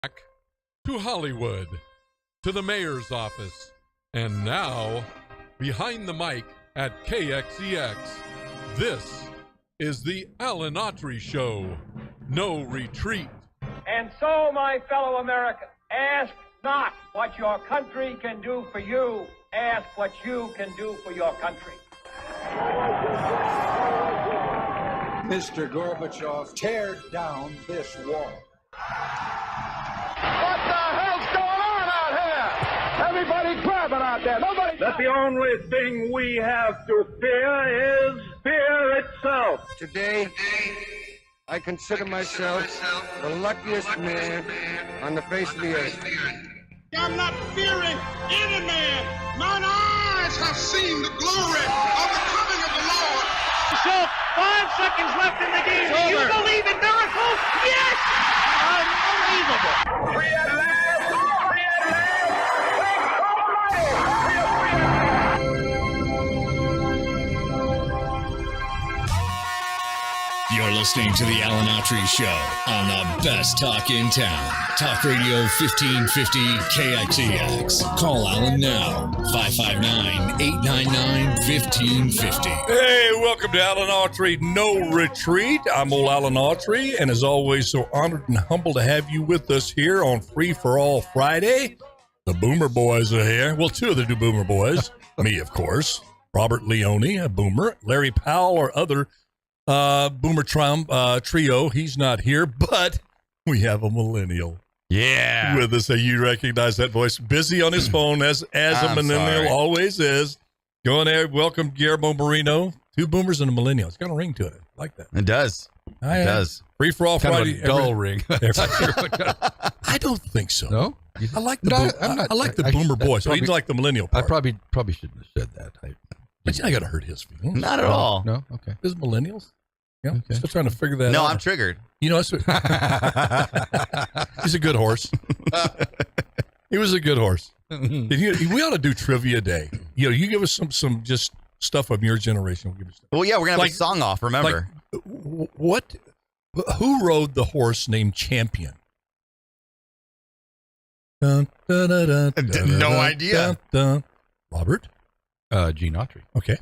Back to Hollywood, to the mayor's office, and now behind the mic at KXEX. This is the Alan Autry Show. No retreat. And so, my fellow Americans, ask not what your country can do for you. Ask what you can do for your country. Mr. Gorbachev, tear down this wall. What the hell's going on out here? Everybody grabbing out there. Nobody. That the only thing we have to fear is fear itself. Today, I consider myself the luckiest man on the face of the earth. I'm not fearing any man. Mine eyes have seen the glory of the coming of the Lord. So, 5 seconds left in the game. Do you believe in miracles? Yes! Unbelievable. Free at last! Free at last! Thanks You're listening to the Alan Autry Show on the best talk in town. Talk Radio 1550 KXEX. Call Alan now, 559-899-1550. Hey, welcome to Alan Autry No Retreat. I'm old Alan Autry, and as always, so honored and humbled to have you with us here on Free for All Friday. The Boomer Boys are here. Well, two of the two Boomer Boys. Me, of course. Robert Leone, a Boomer. Larry Powell, or other Boomer Trump trio. He's not here, but we have a millennial. Yeah. With us. So you recognize that voice. Busy on his phone as a millennial always is. Go on there. Welcome, Guillermo Moreno. Two boomers and a millennial. It's got a ring to it. I like that. It does. It does. Free for all Kind Friday. of a dull ring. I don't think so. No? I like the I like the boomer boys. He like the millennial part. I probably shouldn't have said that. But I got to hurt his feelings. Not at all. No? Okay. Is millennials? Yeah. Okay. Still trying to figure that out. No, I'm triggered. You know, he's a good horse. He was a good horse. We ought to do trivia day. You know, you give us some just stuff from your generation. We'll give us well, yeah, we're going to have a song off, remember. Who rode the horse named Champion? Dun, dun, dun, dun, dun, no dun, idea. Dun, dun. Robert? Gene Autry. Okay.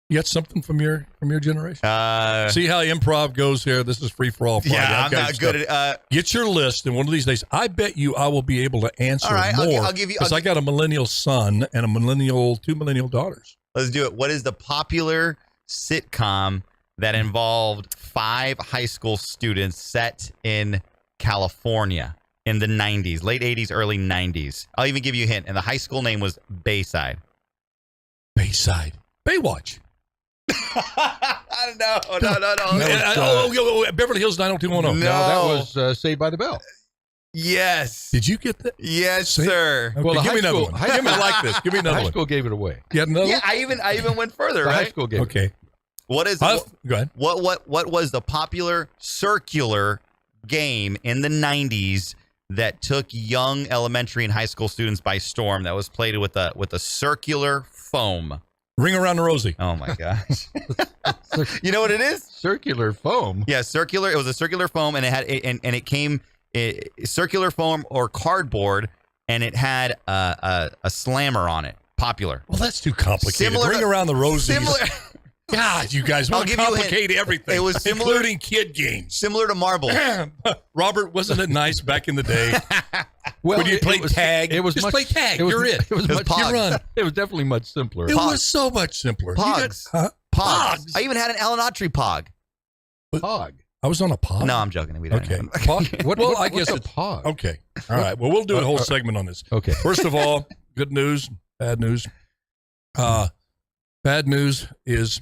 You got something from your generation? See how improv goes here? This is Free for All Friday. Yeah, I'm not good at get your list, and one of these days, I bet you I will be able to answer more. I'll give you because I got a millennial son and two millennial daughters. Let's do it. What is the popular sitcom that involved 5 high school students set in California in the 90s, late 80s, early 90s? I'll even give you a hint. And the high school name was Bayside. Bayside. Baywatch. No. Beverly Hills 90210. No, that was Saved by the Bell. Yes. Did you get that? Yes, sir. Okay, well, give me another one. Give me like this. Give me another one. High school gave it away. You had another one? I even went further, The right? high school gave Okay. What is go ahead. What was the popular circular game in the 90s that took young elementary and high school students by storm, that was played with a circular foam? Ring Around the Rosie. Oh my gosh. You know what it is? Circular foam. Yeah, circular. It was a circular foam, and it had and it came circular foam or cardboard, and it had a slammer on it. Popular. Well, that's too complicated. Similar Ring to- Around the Rosie. Similar. God, you guys want to give you a hint. complicate everything. It was similar- including kid games. Similar to marbles. Robert, wasn't it nice back in the day? Well, when you played tag, it was just much, play tag. It was, You're it. It was It was much. Pogs. You run. It was definitely much simpler. It was so much simpler. Pogs. Pogs. I even had an Alan Autry pog. Pog. I was on a pod. No, I'm joking. We don't. Okay. Have Pod? Well, I guess what's a it's pog. Okay. All right. Well, we'll do a whole segment on this. Okay. First of all, good news, bad news. Bad news is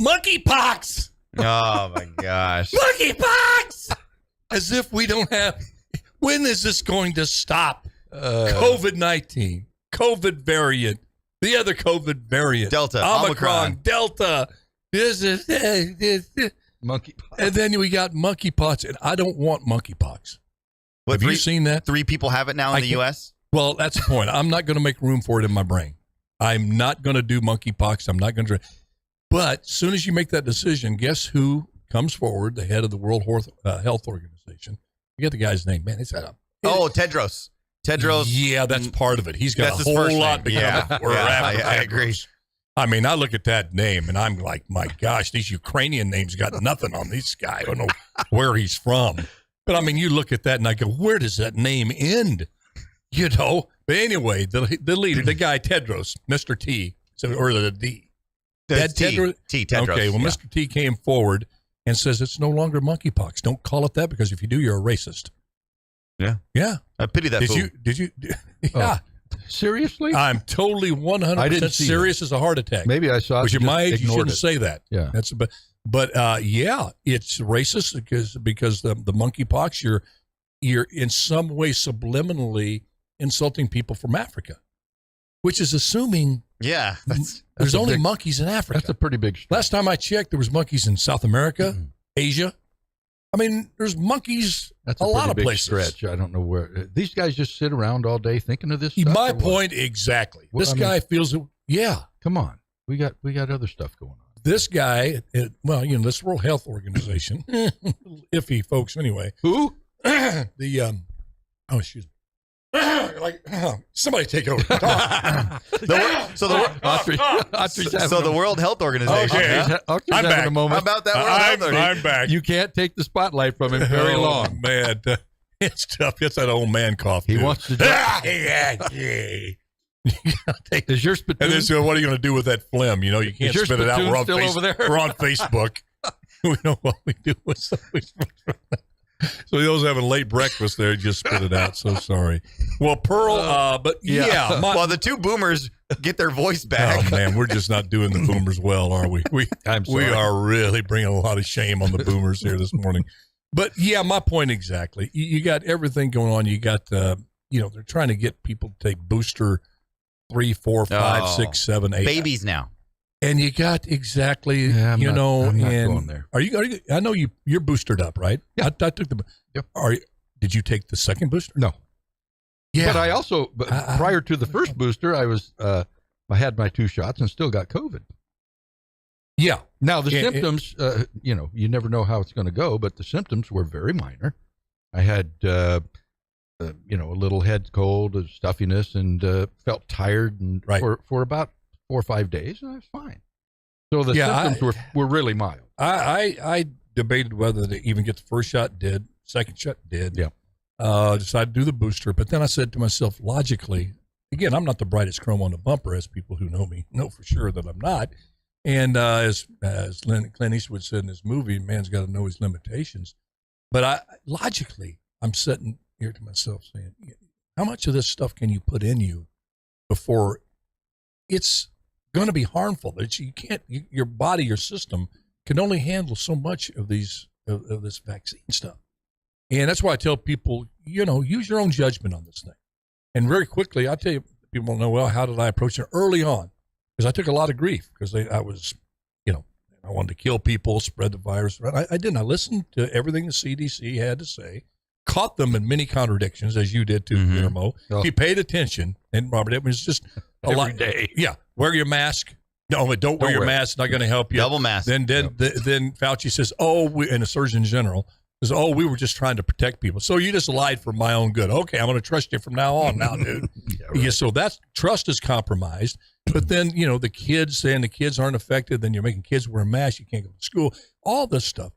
monkeypox. Oh my gosh. Monkeypox. As if we don't have. When is this going to stop? COVID-19, COVID variant, the other COVID variant, Delta, Omicron, Omicron. Delta. This is Monkeypox. and then we got monkeypox, and I don't want monkeypox. What, Have you seen that? 3 people have it now in the U.S.? Well, that's the point. I'm not going to make room for it in my brain. I'm not going to do monkeypox. I'm not going to. But as soon as you make that decision, guess who comes forward, the head of the World Health Organization, Forget the guy's name, man. It's Tedros. Tedros. Yeah, that's part of it. He's got That's a his first whole lot name. to Yeah, come. I agree. I mean, I look at that name and I'm like, my gosh, these Ukrainian names got nothing on this guy. I don't know where he's from. But I mean, you look at that and I go, where does that name end? You know? But anyway, the leader, the guy, Tedros, Mr. T, or the D. Tedros. Okay, well, yeah. Mr. T came forward and says it's no longer monkeypox. Don't call it that because if you do, you're a racist. Yeah. Yeah. I pity that fool. Did you? Yeah. Seriously? I'm totally 100% serious as a heart attack. Maybe I saw it. Which at my age, you shouldn't it. say that. Yeah. But yeah, it's racist because the monkeypox, you're in some way subliminally insulting people from Africa, which is assuming there's only monkeys in Africa. That's a pretty big stretch. Last time I checked, there was monkeys in South America, Asia. I mean, there's monkeys That's a a lot of big places. stretch. I don't know where these guys just sit around all day thinking of this stuff. My or what? point exactly. Well, This guy feels it. Yeah. Come on, we got other stuff going on. This guy, this World Health Organization, iffy folks anyway. Who? Excuse me. Somebody take over. So the World Health Organization. Okay. I'm back. A moment. How about that World Health Organization? I'm back. You can't take the spotlight from him very long. Man, it's tough. It's that old man cough. He dude. wants to. Is your spittoon? And then so what are you going to do with that phlegm? You know, you can't your spit it out. spittoon We're on, still over there? We're on Facebook. We know what we do with so those having late breakfast there, just spit it out. So sorry. Well, Pearl, but yeah. While the two boomers get their voice back. Oh man, we're just not doing the boomers well, are we? We are really bringing a lot of shame on the boomers here this morning. But yeah, my point exactly. You got everything going on. You got they're trying to get people to take booster 3, 4, 5, 6, 7, 8 babies now. And you got exactly, I'm not and going there. Are you? I know you're boosted up, right? Yeah. I took the. Yep. Did you take the second booster? No. Yeah. But I also, prior to the first booster, I had my 2 shots and still got COVID. Yeah. Now the symptoms, you never know how it's going to go, but the symptoms were very minor. I had, a little head cold, stuffiness, and felt tired, and for about 4 or 5 days, and I was fine. So the symptoms were really mild. I debated whether to even get the first shot. Did second shot? Did. Yeah. Decided to do the booster, but then I said to myself, logically, again, I'm not the brightest chrome on the bumper, as people who know me know for sure that I'm not. And as Clint Eastwood said in his movie, man's got to know his limitations. But logically, I'm sitting here to myself saying, how much of this stuff can you put in you before it's going to be harmful? That you can't, your body, your system can only handle so much of these of this vaccine stuff. And that's why I tell people, use your own judgment on this thing. And very quickly, I tell you, people don't know, well, how did I approach it early on? Because I took a lot of grief because I was, I wanted to kill people, spread the virus. I didn't. I listened to everything the CDC had to say, caught them in many contradictions, as you did too, Guillermo. Oh. He paid attention, and Robert, it was just a Every lot. day. Yeah, wear your mask. No, but don't wear your mask. Not going to help you. Double mask. Then Fauci says, and the Surgeon General says, we were just trying to protect people. So you just lied for my own good. Okay, I'm going to trust you from now on now, dude. Yeah, so that's trust is compromised. But then, the kids saying the kids aren't affected, then you're making kids wear masks, you can't go to school, all this stuff.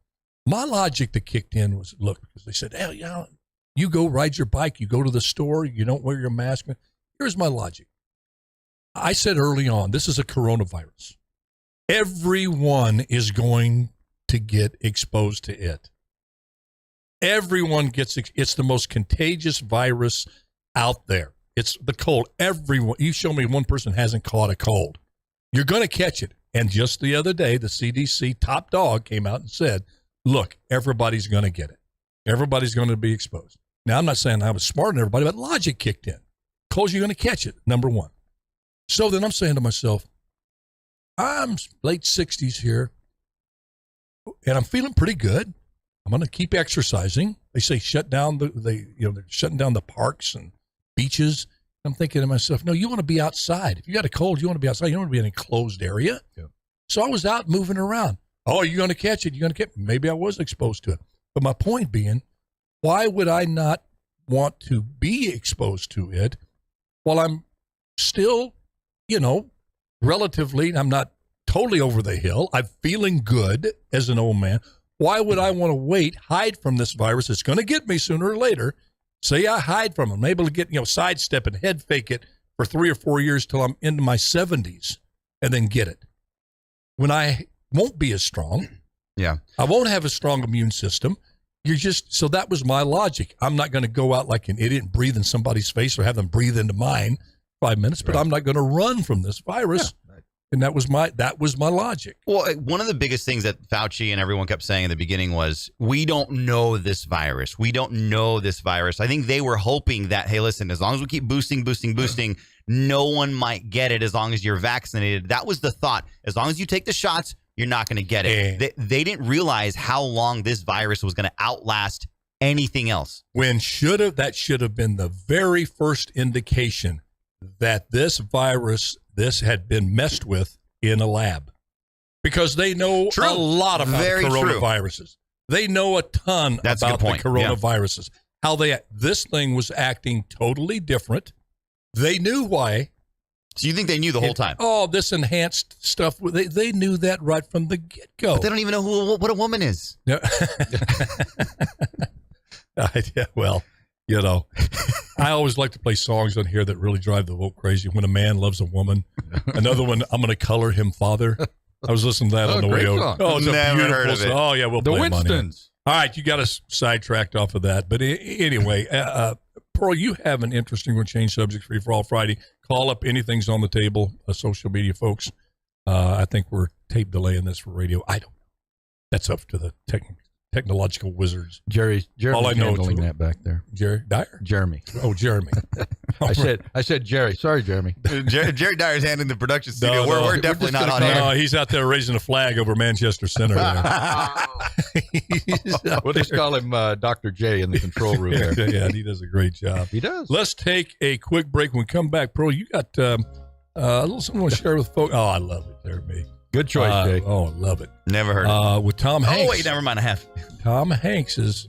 My logic that kicked in was, look, because they said, you go ride your bike, you go to the store, you don't wear your mask. Here's my logic. I said early on, this is a coronavirus. Everyone is going to get exposed to it. Everyone gets, it's the most contagious virus out there. It's the cold. Everyone, you show me one person hasn't caught a cold. You're going to catch it. And just the other day, the CDC top dog came out and said, look, everybody's going to get it. Everybody's going to be exposed. Now, I'm not saying I was smarter than everybody, but logic kicked in. Cold, you're going to catch it, number one. So then I'm saying to myself, I'm late 60s here, and I'm feeling pretty good. I'm going to keep exercising. They say shut down they're shutting down the parks and beaches. I'm thinking to myself, no, you want to be outside. If you got a cold, you want to be outside. You don't want to be in an enclosed area. Yeah. So I was out moving around. Oh, are you going to catch it? You're going to catch it? Maybe I was exposed to it. But my point being, why would I not want to be exposed to it while I'm still, relatively, I'm not totally over the hill. I'm feeling good as an old man. Why would I want to wait, hide from this virus? It's going to get me sooner or later. Say I hide from it. I'm able to get, sidestep and head fake it for 3 or 4 years till I'm into my 70s and then get it. When I won't be as strong. Yeah. I won't have a strong immune system. So that was my logic. I'm not going to go out like an idiot and breathe in somebody's face or have them breathe into mine 5 minutes, but I'm not going to run from this virus. Yeah. And that was my logic. Well, one of the biggest things that Fauci and everyone kept saying in the beginning was, we don't know this virus. We don't know this virus. I think they were hoping that, hey, listen, as long as we keep boosting, no one might get it as long as you're vaccinated. That was the thought. As long as you take the shots, you're not going to get it. They didn't realize how long this virus was going to outlast anything else. That should have been the very first indication that this virus, had been messed with in a lab, because they know a lot about coronaviruses. They know a ton about the coronaviruses. Yeah. This thing was acting totally different. They knew why. So you think they knew the whole time? Oh, this enhanced stuff. They knew that right from the get-go. But they don't even know what a woman is. No. Well, I always like to play songs on here that really drive the vote crazy. When a man loves a woman. Another one, I'm going to color him father. I was listening to that on the way over. Oh, it's a beautiful song. Oh, yeah, we'll play the Winstons. All right, you got us sidetracked off of that. But anyway, Pearl, you have an interesting one. Change subjects free for all Friday. Call up anything's on the table, social media folks. I think we're tape delaying this for radio. I don't know. That's up to the technological wizards. Jeremy's handling that back there. Jerry Dyer? Jeremy. Oh, Jeremy. I said Jerry. Sorry, Jeremy. Jerry Dyer's handling the production studio. We're definitely not on air. No, he's out there raising a flag over Manchester Center. We'll just call him Dr. J in the control room there. Yeah, he does a great job. He does. Let's take a quick break. When we come back, Pearl, you got a little something to share with folks. Oh, I love it there, me. Good choice, Jay. Oh, I love it. Never heard of it. With Tom Hanks. Oh, wait, never mind. I have. Tom Hanks is...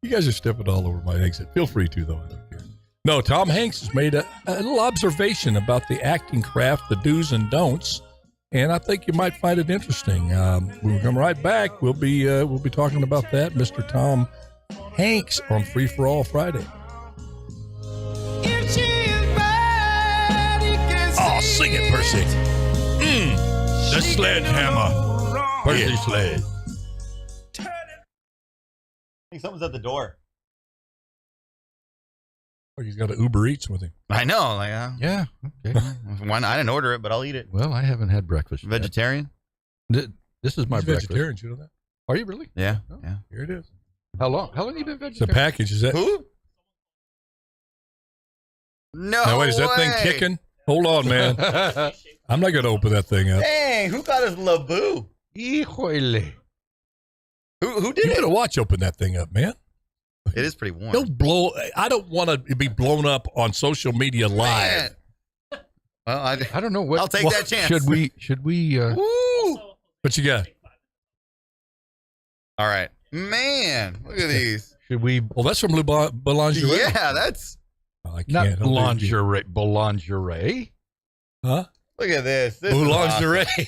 You guys are stepping all over my exit. Feel free to, though. I don't care. No, Tom Hanks has made a little observation about the acting craft, the do's and don'ts, and I think you might find it interesting. When we come right back, we'll be talking about that. Mr. Tom Hanks on Free for All Friday. Oh, sing it, Percy. The sledgehammer. Percy Sled. I think someone's at the door. Oh, he's got an Uber Eats with him. I know. Yeah. Okay. I didn't order it, but I'll eat it. Well, I haven't had breakfast. Vegetarian? This is my breakfast. Vegetarian, you know that? Are you really? Yeah. Oh, yeah. Here it is. How long have you been vegetarian? It's a package. Is that? Who? No. Now, wait, is that way. thing kicking? Hold on, man. I'm not going to open that thing up. Dang, who got his Laboo? Híjole. Who did You it? better watch open that thing up, man. It is pretty warm. I don't want to be blown up on social media live. Man. Well, I don't know what. I'll take that chance. Should we? Woo! What you got? All right, man. Look at these. Should we? Well, that's from Boulangerie. Yeah, that's I can't. Not Boulangerie. Huh? Look at this. Boulangerie.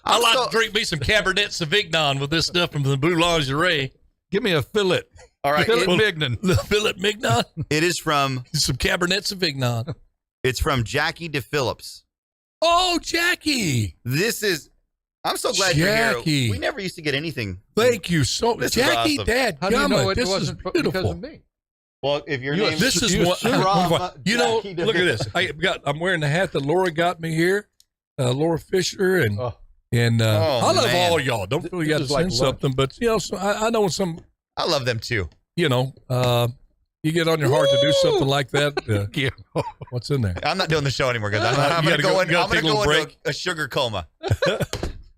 I like to drink me some Cabernet Sauvignon with this stuff from the Boulangerie. Give me a fillet. All right, Fillet Mignon. The fillet mignon. It is from Some Cabernet Sauvignon. It's from Jackie DePhillips. Oh, Jackie. This is. I'm so glad you're Jackie. here. We never used to get anything. Thank you so much, This is Jackie. awesome. Dad, How do you know it this wasn't is beautiful. because of me? Well, if your name This is you what assume- look at this. I'm wearing the hat that Laura got me here. Laura Fisher and I love man. all y'all. Don't feel you got to This is like send something, but so I know some. I love them too. You get on your heart to do something like that. What's in there? I'm not doing the show anymore, guys. I'm You going to go gotta take a little into break? a sugar coma.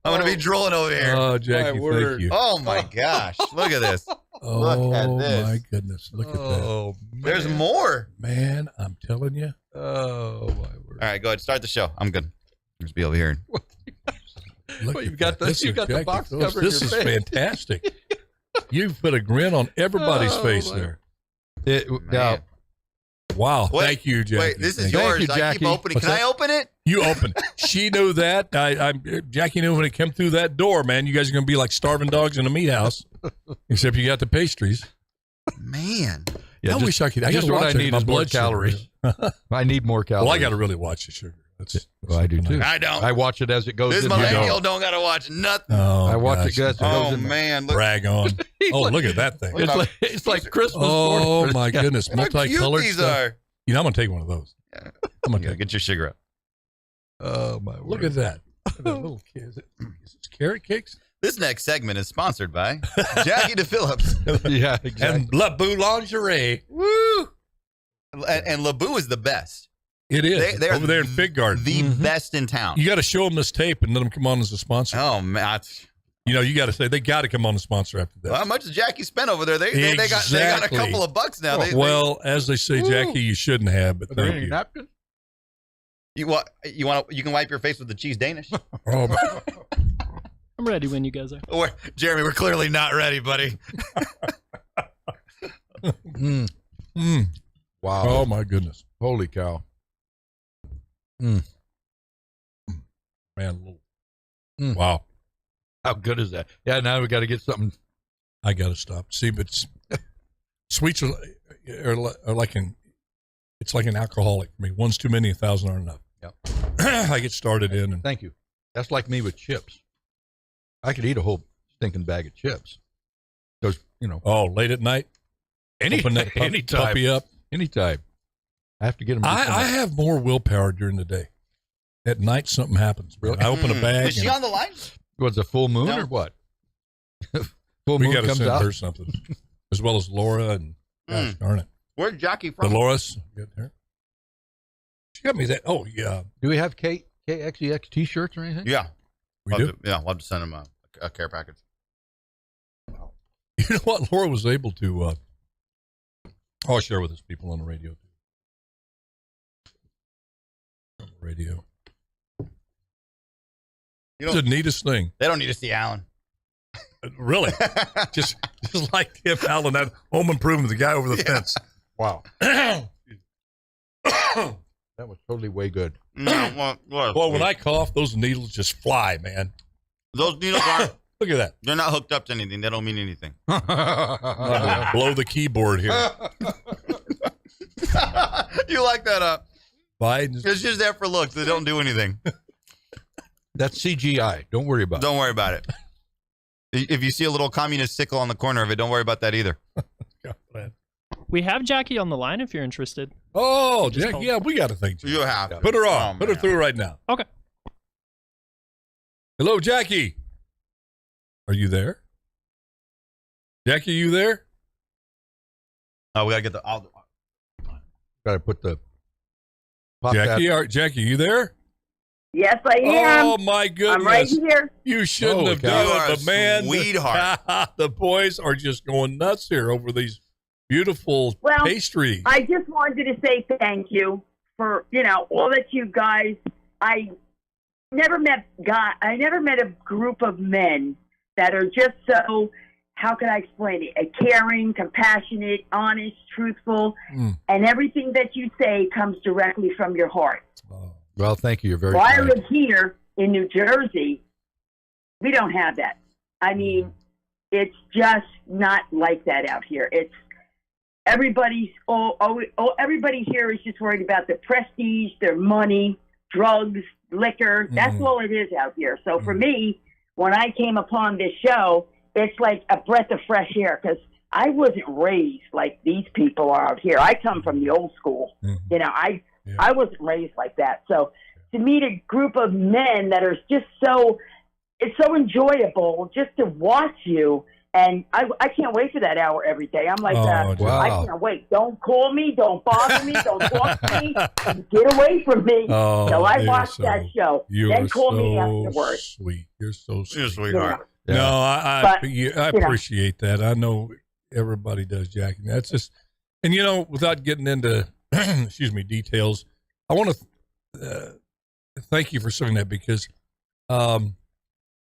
I'm going to be drooling over here. Oh, Jackie, thank you. Oh my gosh! Look at this. Oh Look at this. my goodness! Look at that. There's more. Man, I'm telling you. Oh my word! All right, go ahead. Start the show. I'm good. Just be over here. Look Well, at you've got that. the This is box Jackie cover Phillips. in This your is face. fantastic. You put a grin on everybody's face my. there. Now, Wow. Wait, Thank you, Jackie. Wait, this is Thank you. yours. Thank you, I keep Jackie. opening. What's Can that? I open it? You open. She knew that. Jackie knew when it came through that door, man. You guys are going to be like starving dogs in a meat house, except you got the pastries. Man. yeah, I wish I could. I just got to what watch I it. need My is more blood sugar. calories. I need more calories. Well, I got to really watch the sugar. Well, I do too. I don't. I watch it as it goes. This in. You millennial don't. don't got to watch nothing. Oh, I watch gosh. it as it goes Oh, in. man. Look, Brag on. Oh, look at that thing. It's like Christmas. Oh, morning. my goodness. look how cute Multicolored these stuff. are. You know, I'm going to take one of those. I'm going to take Get your sugar up. Oh my! Look word. at that. Look at that little kid. Is this carrot cakes? This next segment is sponsored by Jackie DePhillips. Yeah, exactly. And La Boo Lingerie. Woo! And LeBou is the best. It is. They are over there in Fig Garden. The best in town. You got to show them this tape and let them come on as a sponsor. Oh, man. You know, you got to say they got to come on the sponsor after that. Well, how much did Jackie spend over there? They got a Exactly. couple of bucks now. Well, as they say, Jackie, you shouldn't have, but Are there thank any you. napkins? You can wipe your face with the cheese Danish. Oh, I'm ready when you guys are. Jeremy, we're clearly not ready, buddy. Wow! oh my goodness. Holy cow! Man, little. Wow. How good is that? Yeah. Now we got to get something. I got to stop. See, but sweets are like it's like an alcoholic for me. One's too many, 1,000 aren't enough. Yep. I get started in. And, Thank you. That's like me with chips. I could eat a whole stinking bag of chips. Those, oh, late at night? Open that anytime. puppy up. Anytime. I have to get them. I have more willpower during the day. At night, something happens. Really? I open a bag. Is she on the line? Was a full moon No. or what? Full We moon got to comes send out. her something, as well as Laura and gosh darn it, Where's Jackie from? Dolores. Get there. She got me that. Oh yeah, Do we have KXEX T-shirts or anything? Yeah. we do. We'll have to send him a care package. You know what? Laura was able to. I'll share with us people on the radio too. On the radio. It's the neatest thing. They don't need to see Alan. Really, just like him, Alan, that home improvement, the guy over the fence. Wow. That was totally way good. Well, when I cough, those needles just fly, man. Those needles aren't. Look at that. They're not hooked up to anything. They don't mean anything. Blow the keyboard here. You like that? Biden's. It's just there for looks. They don't do anything. That's CGI. Don't worry about it. Don't worry about it. If you see a little communist sickle on the corner of it, don't worry about that either. We have Jackie on the line if you're interested. Oh, Just Jack, hold. yeah, we got to think. You have. Put her on. Oh, Put her man. through right now. Okay. Hello, Jackie. Are you there? Jackie, you there? Oh, we gotta get the. Got to put the. Pop Jackie, you there? Yes, I am. Oh my goodness! I'm right here. You shouldn't Holy have cow. done You it, are but man, a sweetheart. the boys are just going nuts here over these beautiful Well, pastries. I just wanted to say thank you for, all that you guys. I never met a group of men that are just so, how can I explain it? Caring, compassionate, honest, truthful, and everything that you say comes directly from your heart. Well, thank you. You're very Well, I kind. live here in New Jersey. We don't have that. I mean, it's just not like that out here. It's everybody here is just worried about the prestige, their money, drugs, liquor. That's all it is out here. So for me, when I came upon this show, it's like a breath of fresh air because I wasn't raised like these people are out here. I come from the old school. I wasn't raised like that. So to meet a group of men that are just it's so enjoyable just to watch you. And I can't wait for that hour every day. I'm like, wow. I can't wait. Don't call me. Don't bother me. Don't talk to me. Get away from me. Oh, So I you're watch that show. You Then are call me so afterwards. sweet. You're so sweet. You're a sweetheart. Yeah. No, I But, appreciate that. I know everybody does, Jackie. That's just, and without getting into, details, I want to thank you for saying that because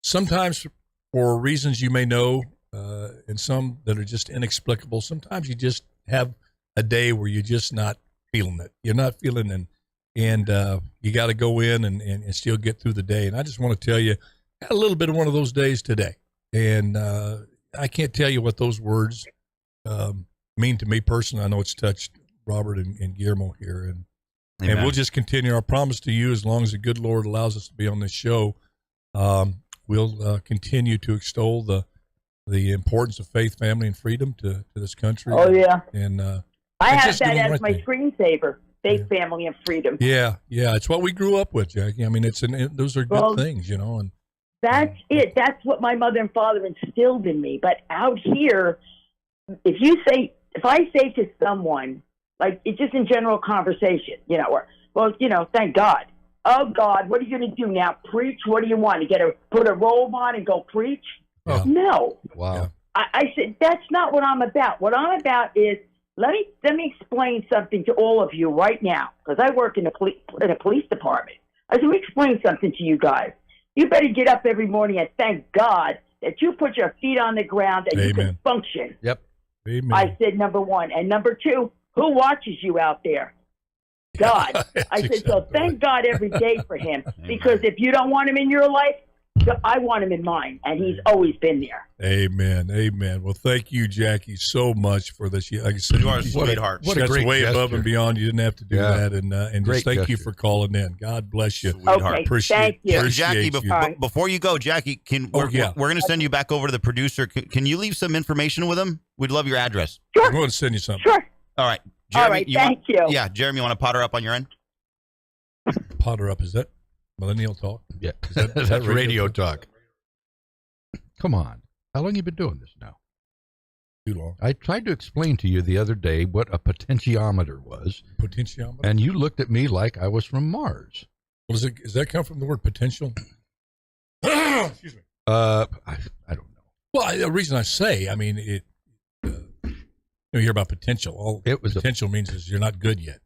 sometimes for reasons you may know, and some that are just inexplicable. Sometimes you just have a day where you're just not feeling it. You're not feeling it, and you got to go in and still get through the day. And I just want to tell you, I had a little bit of one of those days today. And I can't tell you what those words mean to me personally. I know it's touched Robert and Guillermo here. And we'll just continue our promise to you as long as the good Lord allows us to be on this show. We'll continue to extol the importance of faith, family, and freedom to this country. Oh, yeah. And I have that as my screensaver, faith, family, and freedom. Yeah. It's what we grew up with, Jackie. I mean, those are good things, you know. And that's it. That's what my mother and father instilled in me. But out here, if I say to someone, like it's just in general conversation, you know, or, well, you know, thank God. Oh, God, what are you going to do now? Preach? What do you want? To put a robe on and go preach? Yeah. No. Wow. I said, that's not what I'm about. What I'm about is, let me explain something to all of you right now, because I work in a police department. I said, let me explain something to you guys. You better get up every morning and thank God that you put your feet on the ground and you can function. Yep. Amen. I said, number one. And number two, who watches you out there? God. I said, so thank God every day for him, because if you don't want him in your life, I want him in mine, and he's always been there. Amen. Well, thank you, Jackie, so much for this. Like I said, you are a sweetheart. That's way above and beyond. You didn't have to do that, and just thank you for calling in. God bless you, sweetheart. Okay, appreciate, thank you, Jackie. Before you go, Jackie, we're going to send you back over to the producer. Can you leave some information with him? We'd love your address. Sure. I'm going to send you something. Sure. All right. Jeremy, all right. Thank you. Yeah, Jeremy, you want to pot her up on your end? Pot her up. Is that millennial talk? Yeah. Is that radio talk? Come on. How long you been doing this now? Too long. I tried to explain to you the other day what a potentiometer was. Potentiometer? And you looked at me like I was from Mars. Well, does that come from the word potential? Excuse me. I don't know. Well, the reason I say, I mean, you hear about potential. All potential means is you're not good yet.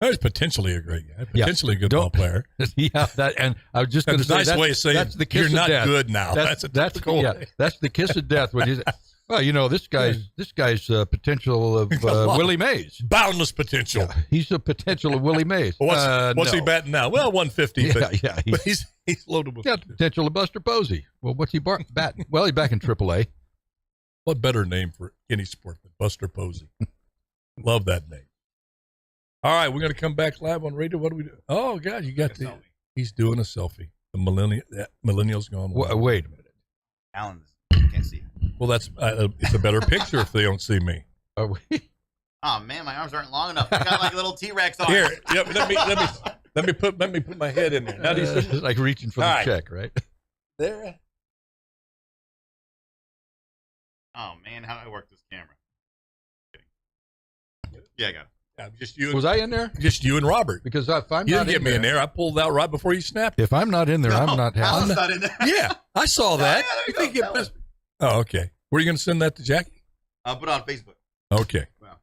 I was potentially a great guy, potentially a good ball player. Yeah, and I was just going to say that's a nice way of saying that's the kiss you're of not death. Good now. That's the kiss of death when you say, well, you know, this guy's potential of Willie Mays. Boundless potential. Yeah, he's the potential of Willie Mays. What's he batting now? Well, 150. But he's loaded with the potential of Buster Posey. Well, what's he batting? Well, he's back in AAA. What better name for any sport than Buster Posey? Love that name. All right, we're going to come back live on radio. What do we do? Oh, God, he's doing a selfie. The millennial's gone. Wait a minute. Alan can't see. Well, that's it's a better picture if they don't see me. Are we? Oh man, my arms aren't long enough. I got like a little T-Rex on. Here, yep, let me put my head in there. Now, it's like reaching for the check, right? There. Oh man, how do I work this camera? Yeah, I got it. Just you. Was I in there? Just you and Robert. Because if I'm you not didn't get me in there. I pulled out right before you snapped. If I'm not in there, I'm not happy. Alan's not in there. Yeah, I saw that. Yeah, oh, okay. Were you going to send that to Jackie? I'll put it on Facebook. Okay. Wow.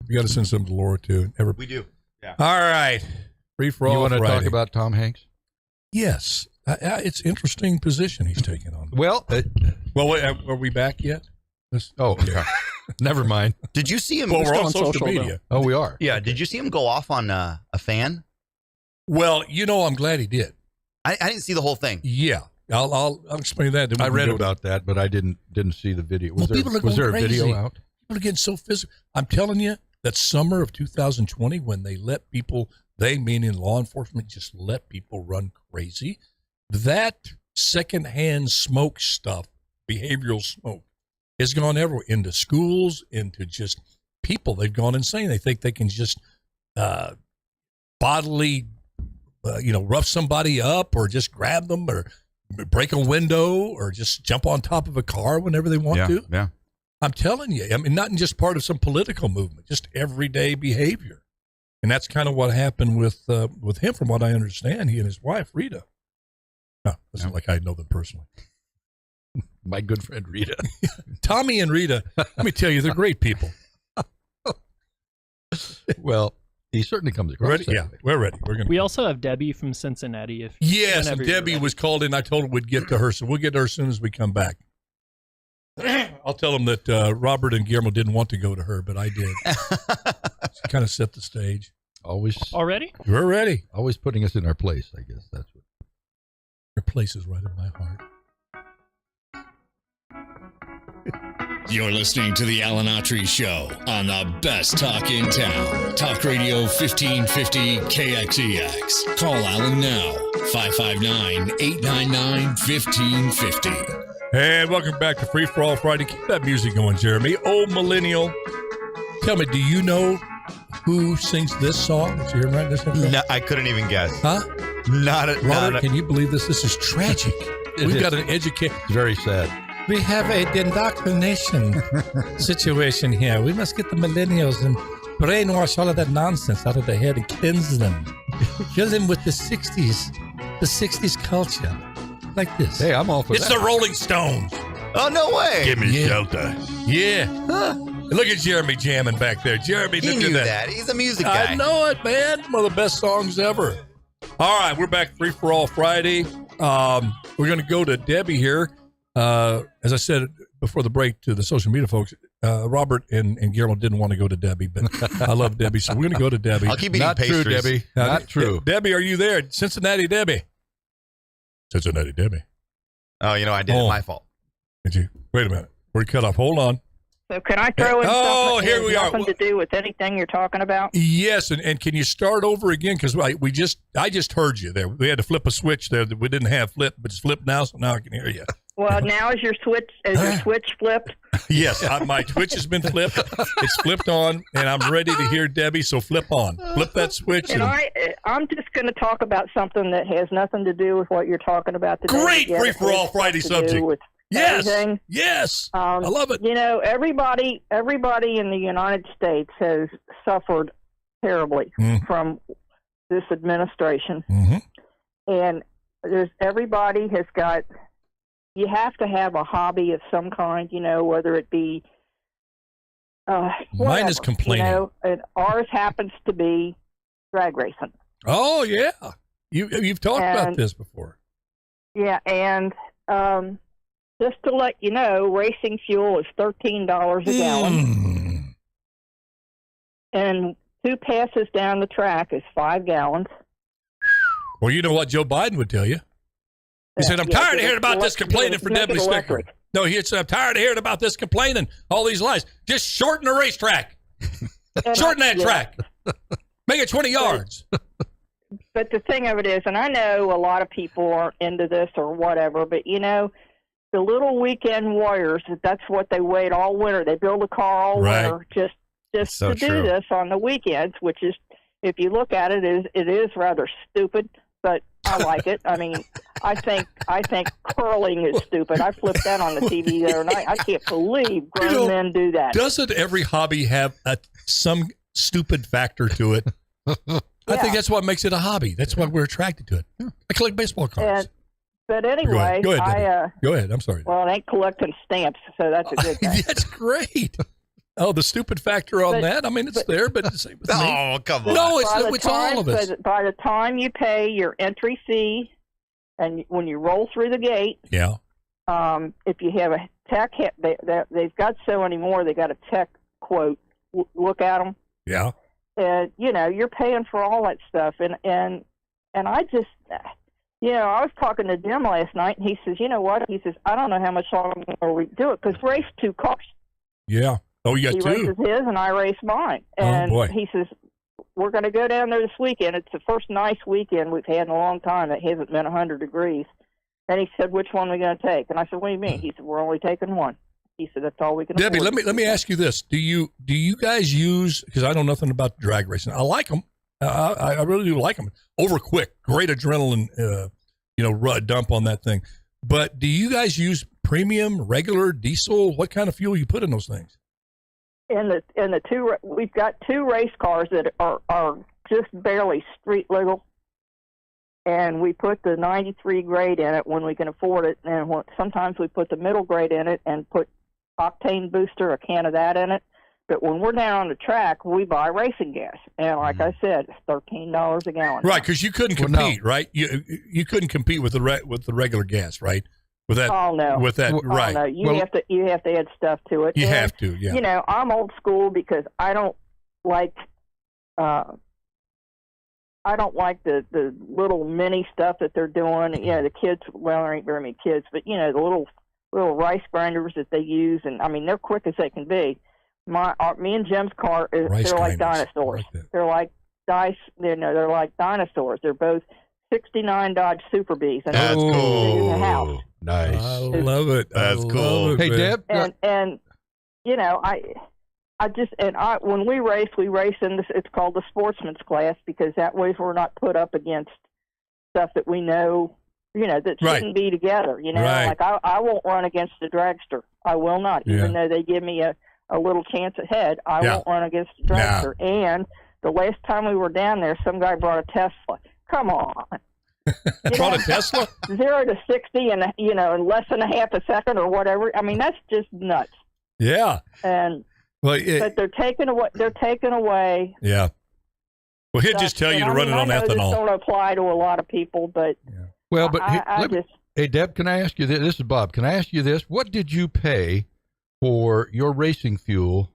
We got to send something to Laura too. We do. Yeah. All right. Free for all. You want to Friday. talk about Tom Hanks? Yes. It's an interesting position he's taking on. Well, wait, are we back yet? Yeah. Never mind. Did you see him? Well, we're on social media. Oh, we are. Yeah. Did you see him go off on a fan? Well, I'm glad he did. I didn't see the whole thing. Yeah. I'll explain that. I read about that, but I didn't see the video. Was there a video out? People are getting so physical. I'm telling you, that summer of 2020, when they let people, they meaning law enforcement, just let people run crazy, that secondhand smoke stuff, behavioral smoke, has gone everywhere, into schools, into just people. They've gone insane. They think they can just bodily, rough somebody up or just grab them or break a window or just jump on top of a car whenever they want to. Yeah. I'm telling you, I mean, not just part of some political movement, just everyday behavior. And that's kind of what happened with him, from what I understand, he and his wife, Rita. No, it's not like I know them personally. My good friend Rita. Tommy and Rita, let me tell you, they're great people. Well, he certainly comes across. Ready? Yeah, we're ready. We also have Debbie from Cincinnati. Yes, and Debbie was called in. I told her we'd get to her, so we'll get to her as soon as we come back. I'll tell them that Robert and Guillermo didn't want to go to her, but I did. She kind of set the stage. Already? We're ready. Always putting us in our place, I guess. That's what. Your place is right in my heart. You're listening to the Alan Autry Show on the best talk in town. Talk Radio 1550 KXEX. Call Alan now. 559-899-1550. And welcome back to Free for All Friday. Keep that music going, Jeremy. Old millennial. Tell me, do you know who sings this song that you're hearing right this second? No, I couldn't even guess. Huh? Robert, can you believe this? This is tragic. We've got an education. It's very sad. We have a indoctrination situation here. We must get the millennials and brainwash all of that nonsense out of their head and cleanse them. Fill them with the 60s culture. Like this. Hey, I'm all for It's that. the Rolling Stones. Oh, no way. Give me shelter. Yeah. Huh. Look at Jeremy jamming back there. Jeremy, He look knew at that. He's a music guy. I know it, man. One of the best songs ever. All right, we're back Free for All Friday. We're going to go to Debbie here. As I said before the break to the social media folks, Robert and Guillermo didn't want to go to Debbie, but I love Debbie, so we're going to go to Debbie. I'll keep eating Not pastries. true, Debbie. Not true. Debbie, are you there? Cincinnati Debbie. Cincinnati Debbie. Oh, you know, I did it. My fault. Did you? Wait a minute. We're cut off. Hold on. So can I throw in something that here has we are. nothing to do with anything you're talking about? Yes, and can you start over again? Because I just heard you there. We had to flip a switch there that we didn't have flipped, but it's flipped now, so now I can hear you. Well, now is your switch flipped? Yes, my Twitch has been flipped. It's flipped on, and I'm ready to hear Debbie. So flip on, flip that switch. And I'm just going to talk about something that has nothing to do with what you're talking about today. Great Free for All Friday subject. Yes, everything. yes, I love it. You know, everybody in the United States has suffered terribly from this administration, and everybody has got. You have to have a hobby of some kind, you know, whether it be mine is complaining. You know, and ours happens to be drag racing. Oh yeah, you've talked about this before. Yeah, and just to let you know, racing fuel is $13 a gallon, and 2 passes down the track is 5 gallons. Well, you know what Joe Biden would tell you. He said, I'm tired of hearing about this complaining for Debbie Sticker. No, he said, I'm tired of hearing about this complaining, all these lies. Just shorten the racetrack. Shorten that track. Make it 20 yards. But the thing of it is, and I know a lot of people aren't into this or whatever, but, you know, the little weekend warriors, that's what they wait all winter. They build a car all winter just so to do this on the weekends, which is, if you look at it, it is rather stupid. But I like it. I mean, I think curling is stupid. I flipped that on the TV the other night. I can't believe grown men do that. Doesn't every hobby have some stupid factor to it? I think that's what makes it a hobby. That's why we're attracted to it. I collect baseball cards. But anyway, go ahead. Go ahead. I'm sorry. Well, it ain't collecting stamps, so that's a good thing. That's great. Oh, the stupid factor on that. I mean, it's there, but it's the same with me. Oh, come on. No, it's all of us. By the time you pay your entry fee, and when you roll through the gate, if you have a tech, they've got so many more. They got a tech quote. Look at them. Yeah. And you know, you're paying for all that stuff, and I just. You know, I was talking to Jim last night, and he says, you know what? He says, I don't know how much longer we do it, because race 2 cars. Yeah. Oh, you got he 2? He races his, and I race mine. And he says, we're going to go down there this weekend. It's the first nice weekend we've had in a long time. It hasn't been 100 degrees. And he said, which one are we going to take? And I said, what do you mean? He said, we're only taking one. He said, that's all we can Debbie, afford. let me ask you this. Do you guys use, because I know nothing about drag racing. I like them. I really do like them. Over quick, great adrenaline, dump on that thing. But do you guys use premium, regular, diesel? What kind of fuel you put in those things? In the 2, we've got 2 race cars that are just barely street legal, and we put the 93 grade in it when we can afford it, and sometimes we put the middle grade in it and put octane booster, a can of that in it. But when we're down on the track, we buy racing gas, and like I said, it's $13 a gallon. Right, because you couldn't compete, right? You couldn't compete with the regular gas, right? With that, Oh no. with that, right? No. You have to add stuff to it. You And, have to, yeah. You know, I'm old school because I don't like the little mini stuff that they're doing. You know, the kids. Well, there ain't very many kids, but you know, the little rice grinders that they use, and I mean, they're quick as they can be. Me and Jim's car, they're like dinosaurs. They're like dice. They're like dinosaurs. They're both 69 Dodge Super Bees, and That's cool. in the house. Nice. I love it. That's cool. It, Hey, man. Deb. And you know, when we race in this. It's called the sportsman's class because that way we're not put up against stuff that we know, you know, that shouldn't be together. You know, like I won't run against the dragster. I will not, even though they give me a little chance ahead. I won't run against the dragster. And the last time we were down there, some guy brought a Tesla. Come on. Brought a Tesla? 0 to 60 in less than a half a second or whatever. I mean, that's just nuts. Yeah. And but they're taking away. Yeah. Well, he'll just tell you to run it on ethanol. This don't apply to a lot of people, but Well, but I hey, Deb, can I ask you this? This is Bob. Can I ask you this? What did you pay for your racing fuel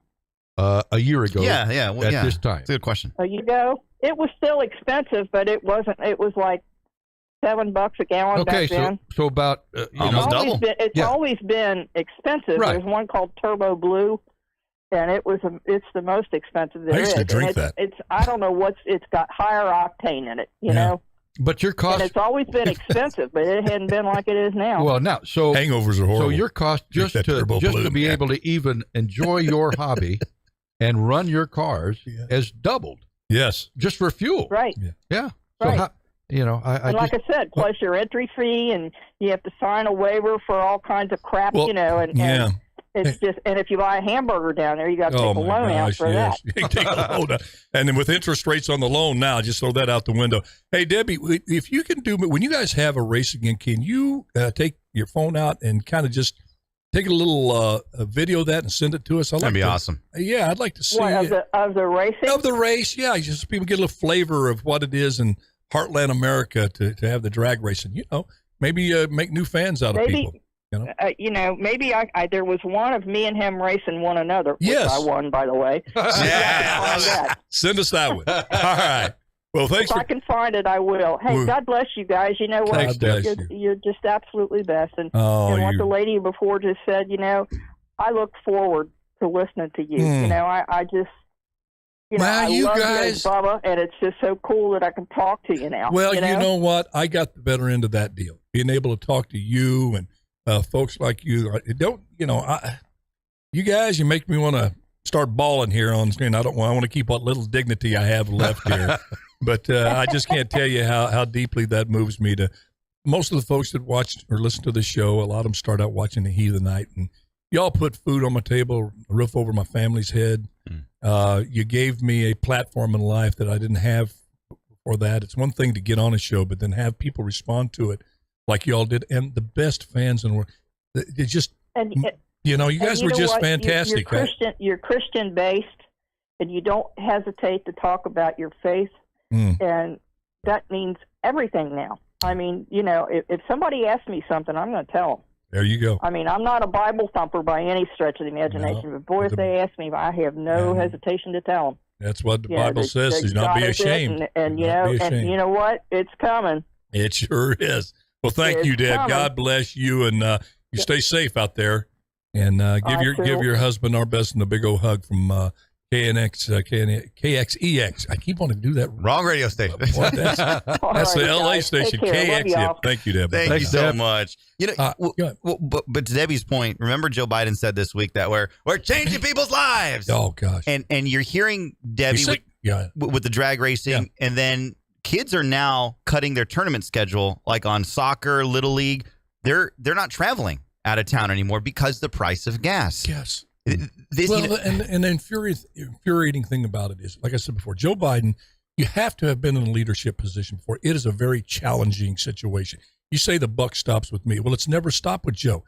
a year ago? At this time. That's a good question. a year ago, it was still expensive, but it wasn't. It was like $7 a gallon back then. So about almost double. It's always been expensive. Right. There's one called Turbo Blue, and it's the most expensive there I used is. to drink And that. It's I don't know it's got higher octane in it, you know. But your cost. And it's always been expensive, but it hadn't been like it is now. Well, now so hangovers are horrible. So your cost just to be able to even enjoy your hobby and run your cars has doubled. Yes. Just for fuel. Right. Yeah. So Right. how, And like I said, plus your entry fee, and you have to sign a waiver for all kinds of crap, Well, and it's just, and if you buy a hamburger down there, you got to take a loan out for that. You take a loan out. And then with interest rates on the loan now, just throw that out the window. Hey, Debbie, if you can do, when you guys have a race again, can you take your phone out and kind of just take a little video of that and send it to us? That'd be awesome. Yeah, I'd like to see of the racing? Of the race, yeah. Just so people get a little flavor of what it is in Heartland America to have the drag racing. You know, maybe make new fans out of people. Maybe I there was one of me and him racing one another. Yes. Which I won, by the way. Yeah. Send us that one. All right. Well, thanks. If I can find it, I will. Hey, God bless you guys. You know what? You're just absolutely best. And what the lady before just said, I look forward to listening to you. I just, I you love guys, you, Bubba, and it's just so cool that I can talk to you now. Well, you know what? I got the better end of that deal. Being able to talk to you and folks like you. You guys, you make me want to start bawling here on screen. I want to keep what little dignity I have left here. But I just can't tell you how deeply that moves me. To most of the folks that watch or listen to the show, a lot of them start out watching the heat of the night, and y'all put food on my table, a roof over my family's head. You gave me a platform in life that I didn't have before that. It's one thing to get on a show, but then have people respond to it like y'all did, and the best fans in the world. It just, you guys were just fantastic. You're Christian based, and you don't hesitate to talk about your faith. And that means everything now. I mean, if somebody asks me something, I'm going to tell them. There you go. I mean, I'm not a Bible thumper by any stretch of the imagination, but boy, if they ask me, I have no hesitation to tell them. That's what the Bible says. Do not be ashamed. And you know what? It's coming. It sure is. Well, thank you, Deb. God bless you, and you stay safe out there. And give your husband our best and a big old hug from KXEX. I keep wanting to do that. Wrong radio station. Boy, that's the LA station. KXEX. Thank you, Deb. Thank you so much. But to Debbie's point, remember Joe Biden said this week that we're changing people's lives. Oh gosh. And you're hearing Debbie with the drag racing, and then kids are now cutting their tournament schedule, like on soccer, Little League. They're not traveling out of town anymore because the price of gas. Yes. And the infuriating thing about it is, like I said before, Joe Biden, you have to have been in a leadership position before. It is a very challenging situation. You say the buck stops with me. Well, it's never stopped with Joe.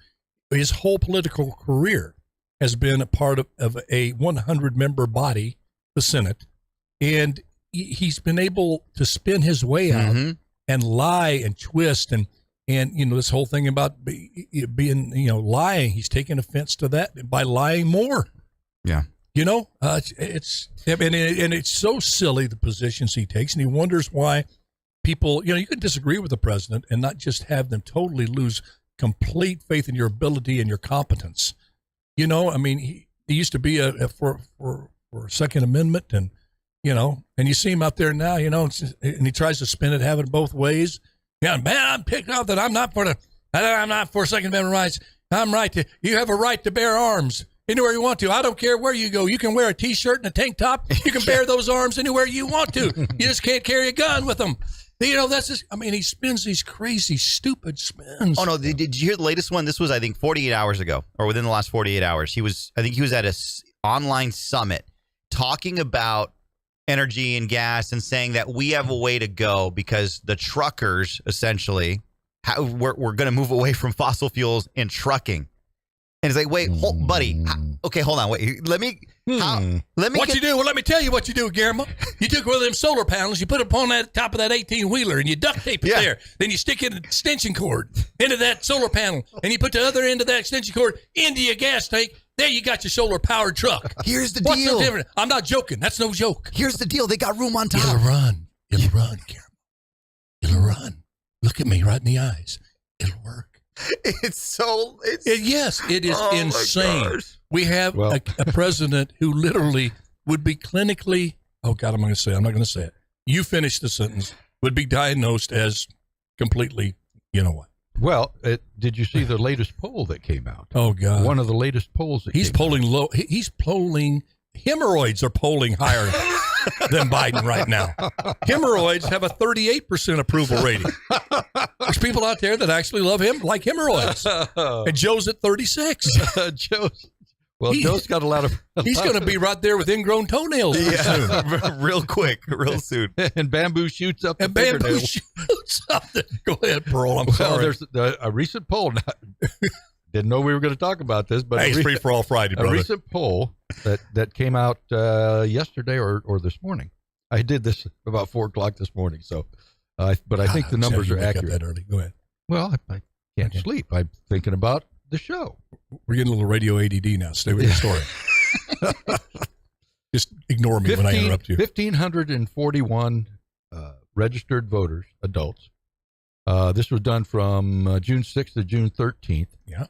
His whole political career has been a part of a 100-member body, the Senate, and he's been able to spin his way out and lie and twist. And And, this whole thing about being, lying, he's taking offense to that by lying more. Yeah. It's so silly, the positions he takes, and he wonders why people, you can disagree with the president and not just have them totally lose complete faith in your ability and your competence. He used to be for Second Amendment, and and you see him out there now, and he tries to spin it, have it both ways. Yeah, man, I'm picked out that I'm not for Second Amendment rights. You have a right to bear arms anywhere you want to. I don't care where you go. You can wear a T-shirt and a tank top. You can bear those arms anywhere you want to. You just can't carry a gun with them. That's just, he spins these crazy, stupid spins. Oh, no. Did you hear the latest one? This was, I think, 48 hours ago, or within the last 48 hours. I think he was at a online summit talking about energy and gas and saying that we have a way to go because the truckers, essentially, we're going to move away from fossil fuels in trucking. And it's like, wait, buddy. Okay, hold on. Wait, let me. What you do? Well, let me tell you what you do, Guillermo. You took one of them solar panels, you put it upon that top of that 18-wheeler, and you duct tape it there. Then you stick an extension cord into that solar panel, and you put the other end of that extension cord into your gas tank. There you got your solar-powered truck. Here's the What's deal. So different? I'm not joking. That's no joke. Here's the deal. They got room on top. It'll run, Guillermo. It'll run. Look at me right in the eyes. It'll work. Yes, it is insane. We have a president who literally would be clinically, I'm not going to say it. You finish the sentence, would be diagnosed as completely, what? Well, did you see the latest poll that came out? Oh, God. One of the latest polls. He's polling low. He's polling, hemorrhoids are polling higher than Biden right now. Hemorrhoids have a 38% approval rating. There's people out there that actually love him, like hemorrhoids. And Joe's at 36. Joe's got a lot of. He's going to be right there with ingrown toenails soon. Real quick, real soon. And bamboo shoots up. And bamboo shoots up. Go ahead, Pearl. I'm sorry. There's a recent poll. Didn't know we were going to talk about this, but it's Free for All Friday, brother. A recent poll that came out yesterday or this morning. I did this about 4:00 this morning, so I think the numbers are accurate. That early. Go ahead. Well, I can't sleep. I'm thinking about the show. We're getting a little radio ADD now. Stay with your story. Just ignore me when I interrupt you. 1,541 registered voters, adults. This was done from June 6th to June 13th. Yeah.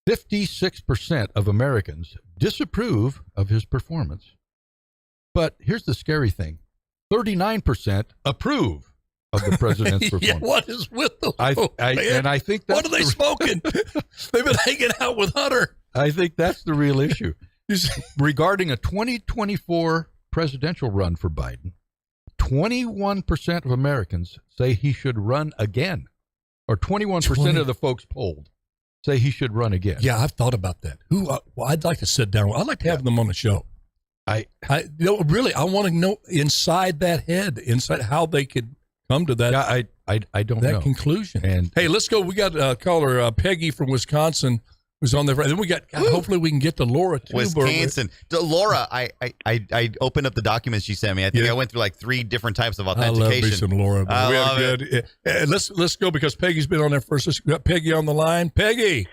56% of Americans disapprove of his performance. But here's the scary thing. 39% approve of the president's performance. What is with those folks, and I think that's what are they smoking? They've been hanging out with Hunter. I think that's the real issue. Regarding a 2024 presidential run for Biden, 21% of Americans say he should run again. Or 21% of the folks polled say he should run again. Yeah, I've thought about that. I'd like to sit down. I'd like to have them on the show. Really, I want to know inside that head, inside how they could come to that. Yeah, I don't know that conclusion. And hey, let's go. We got a caller, Peggy from Wisconsin, who's on there. And then we got. Hopefully, we can get to Laura too. Wisconsin. Laura, I opened up the documents she sent me. I think I went through like 3 different types of authentication. I love me some Laura. I love it. Let's go because Peggy's been on there first. Let's got Peggy on the line. Peggy.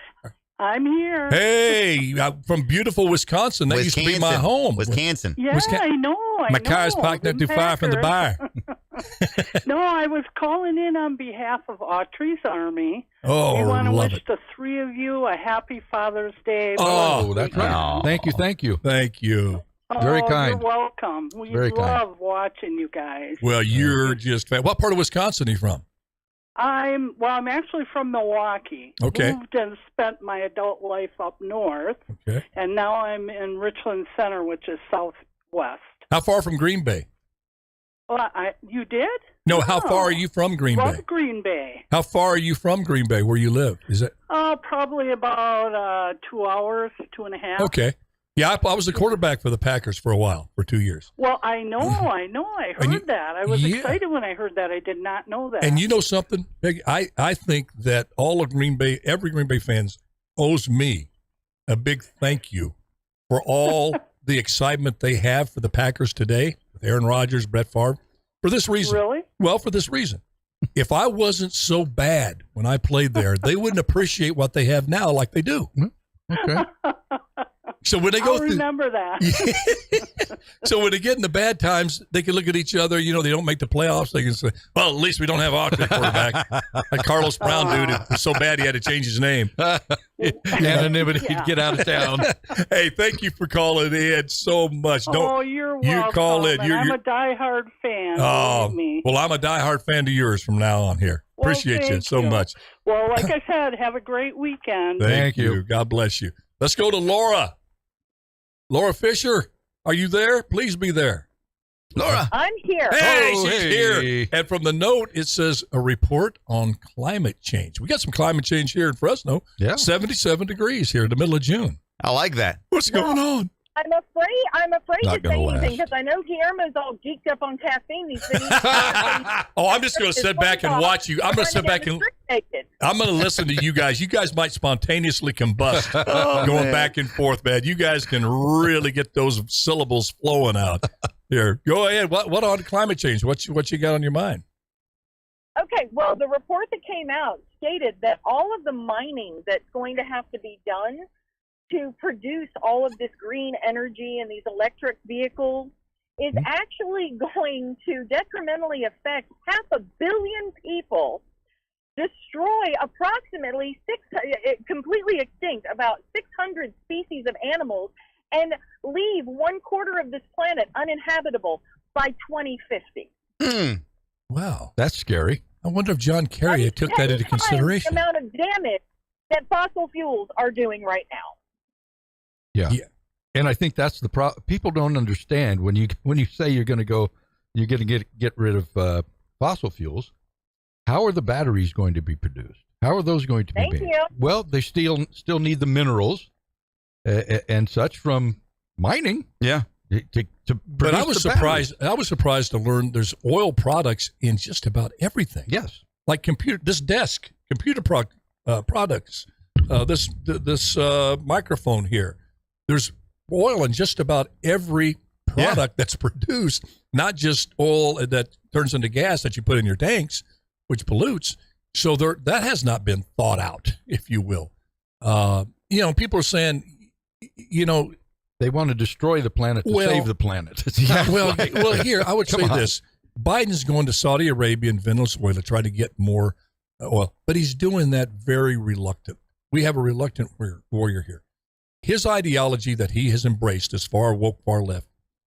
I'm here. Hey, from beautiful Wisconsin. That used to be my home. Wisconsin. Yeah, I know. My car's parked not too far from the bar. No, I was calling in on behalf of Autry's Army. Oh, we want to love wish it. the 3 of you a happy Father's Day. Oh, that's right. Thank you. Thank you. Very kind. You're welcome. We Very love watching you guys. Well, you're just what part of Wisconsin are you from? I'm actually from Milwaukee. Okay. Moved and spent my adult life up north. Okay. And now I'm in Richland Center, which is southwest. How far from Green Bay? Well, you did? No, how far are you from Green Bay? Love Green Bay. How far are you from Green Bay, where you live? Is it? Probably about 2 hours, 2.5. Okay. Yeah, I was the quarterback for the Packers for a while, for 2 years. Well, I know. I heard that. I was excited when I heard that. I did not know that. And you know something, Peggy? I think that all of Green Bay, every Green Bay fans owes me a big thank you for all the excitement they have for the Packers today with Aaron Rodgers, Brett Favre. For this reason. Really? Well, for this reason. if I wasn't so bad when I played there, they wouldn't appreciate what they have now like they do. Okay. So when they go I'll remember that. So when they get in the bad times, they can look at each other. You know, they don't make the playoffs. They can say, well, at least we don't have Autry quarterback. Like Carlos Brown, dude, it was so bad he had to change his name. Anonymity, get out of town. Hey, thank you for calling in so much. You're welcome. You call in. I'm a diehard fan. Oh, Believe me. well, I'm a diehard fan of yours from now on here. Well, Appreciate you thank so you. much. Well, like I said, have a great weekend. Thank you. God bless you. Let's go to Laura. Laura Fisher, are you there? Please be there. Laura. I'm here. Hey, she's here. And from the note, it says a report on climate change. We got some climate change here in Fresno. Yeah. 77 degrees here in the middle of June. I like that. What's going on? I'm afraid Not to gonna say last. anything because I know Guillermo's all geeked up on caffeine these days. Oh, I'm just going to sit back and watch you. I'm going to sit back and I'm going to listen to you guys. You guys might spontaneously combust going back and forth, man. You guys can really get those syllables flowing out. Here, go ahead. What on climate change? What you got on your mind? Okay, well, the report that came out stated that all of the mining that's going to have to be done to produce all of this green energy and these electric vehicles is actually going to detrimentally affect 500 million people, destroy approximately completely extinct about 600 species of animals, and leave 1/4 of this planet uninhabitable by 2050. Wow. That's scary. I wonder if John Kerry took that into consideration. The amount of damage that fossil fuels are doing right now. Yeah. And I think that's the problem. People don't understand when you say you're going to get rid of fossil fuels. How are the batteries going to be produced? How are those going to be made? You. Well, they still need the minerals and such from mining. Yeah. But I was surprised. I was surprised to learn there's oil products in just about everything. Yes. Like computer products. This microphone here. There's oil in just about every product that's produced, not just oil that turns into gas that you put in your tanks, which pollutes. So that has not been thought out, if you will. People are saying, they want to destroy the planet to save the planet. Well, here, I would say this. Biden's going to Saudi Arabia and Venezuela to try to get more oil, but he's doing that very reluctant. We have a reluctant warrior here. His ideology that he has embraced is far woke, far left.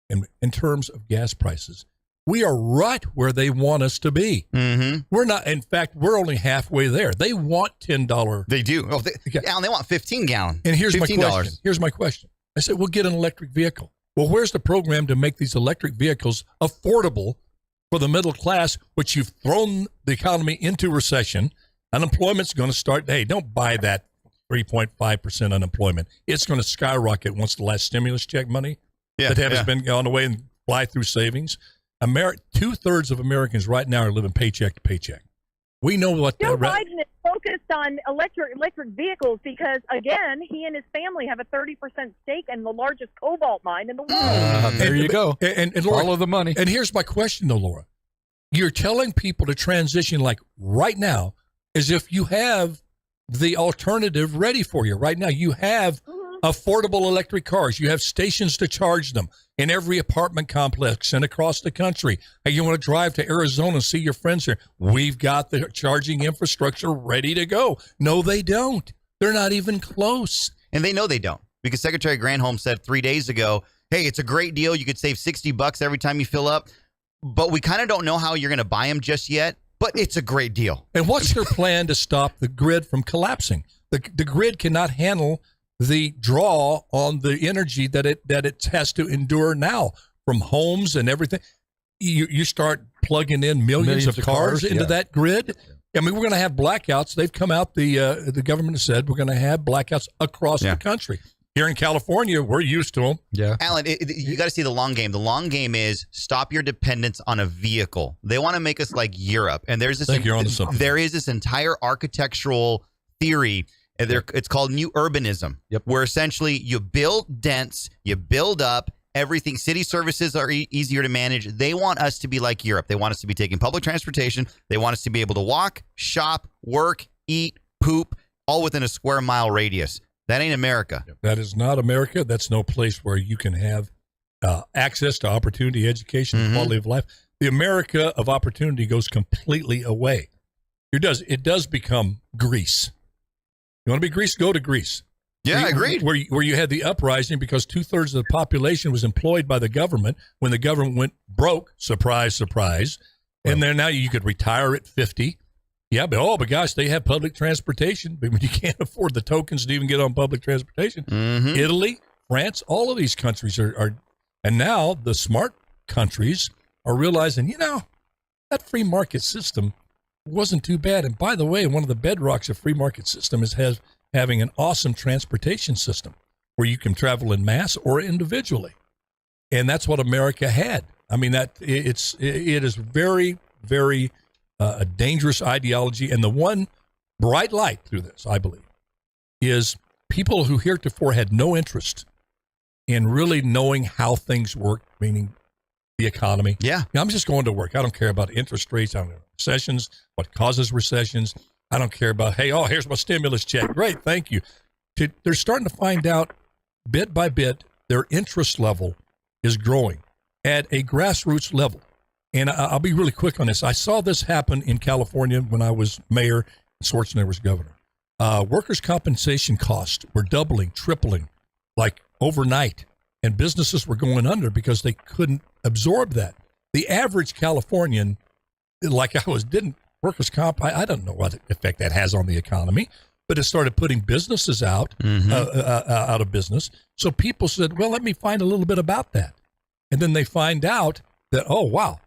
And in terms of gas prices, we are right where they want us to be. Mm-hmm. We're not. In fact, we're only halfway there. They want $10. They do. Oh, they want 15 gallon. And here's $15. my question. Here's my question. I said, we'll get an electric vehicle. Well, where's the program to make these electric vehicles affordable for the middle class, which you've thrown the economy into recession? Unemployment's going to start. Hey, don't buy that 3.5% unemployment. It's going to skyrocket once the last stimulus check money that has been gone away and fly through savings. 2/3 of Americans right now are living paycheck to paycheck. We know what Joe Biden is focused on electric vehicles because, again, he and his family have a 30% stake in the largest cobalt mine in the world. There you go. And Laura, follow the money. And here's my question, though, Laura. You're telling people to transition like right now as if you have the alternative ready for you. Right now, you have affordable electric cars. You have stations to charge them in every apartment complex and across the country. Hey, you want to drive to Arizona and see your friends here? We've got the charging infrastructure ready to go. No, they don't. They're not even close. And they know they don't, because Secretary Granholm said 3 days ago, hey, it's a great deal. You could save $60 every time you fill up, but we kind of don't know how you're going to buy them just yet, but it's a great deal. And what's their plan to stop the grid from collapsing? The grid cannot handle the draw on the energy that it has to endure now from homes and everything. You start plugging in millions of cars into that grid. I mean, we're going to have blackouts. They've come out. The government has said we're going to have blackouts across the country. Here in California, we're used to them. Yeah, Alan, you got to see the long game. The long game is stop your dependence on a vehicle. They want to make us like Europe, and there's this. I think you're onto something. There is this entire architectural theory. It's called new urbanism, where essentially you build dense, you build up, everything. City services are easier to manage. They want us to be like Europe. They want us to be taking public transportation. They want us to be able to walk, shop, work, eat, poop, all within a square mile radius. That ain't America. That is not America. That's no place where you can have access to opportunity, education, quality of life. The America of opportunity goes completely away. It does become Greece. You want to be Greece? Go to Greece. Yeah, agreed. Where you had the uprising because 2/3 of the population was employed by the government when the government went broke. Surprise, surprise. And then now you could retire at 50. Yeah, but gosh, they have public transportation. But you can't afford the tokens to even get on public transportation. Italy, France, all of these countries are, and now the smart countries are realizing, that free market system wasn't too bad. And by the way, one of the bedrocks of free market system is having an awesome transportation system where you can travel in mass or individually. And that's what America had. I mean, it is very, very a dangerous ideology. And the one bright light through this, I believe, is people who heretofore had no interest in really knowing how things work, meaning the economy. Yeah. I'm just going to work. I don't care about interest rates. I don't know recessions, what causes recessions. I don't care about, here's my stimulus check. Great, thank you. They're starting to find out bit by bit their interest level is growing at a grassroots level. And I'll be really quick on this. I saw this happen in California when I was mayor and Schwarzenegger was governor. Workers' compensation costs were doubling, tripling, like overnight. And businesses were going under because they couldn't absorb that. The average Californian, didn't workers' comp, I don't know what effect that has on the economy, but it started putting businesses out of business. So people said, well, let me find a little bit about that. And then they find out that, oh, wow,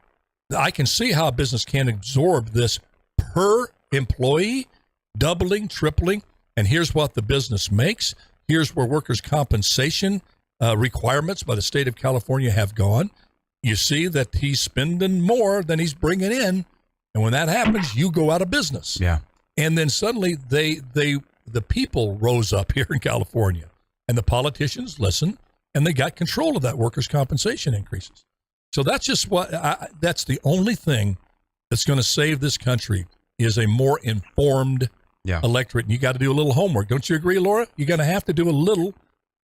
I can see how a business can absorb this per employee, doubling, tripling, and here's what the business makes. Here's where workers' compensation requirements by the state of California have gone. You see that he's spending more than he's bringing in. And when that happens, you go out of business. Yeah. And then suddenly the people rose up here in California and the politicians listened and they got control of that workers' compensation increases. So that's just that's the only thing that's going to save this country is a more informed electorate. And you got to do a little homework. Don't you agree, Laura? You're going to have to do a little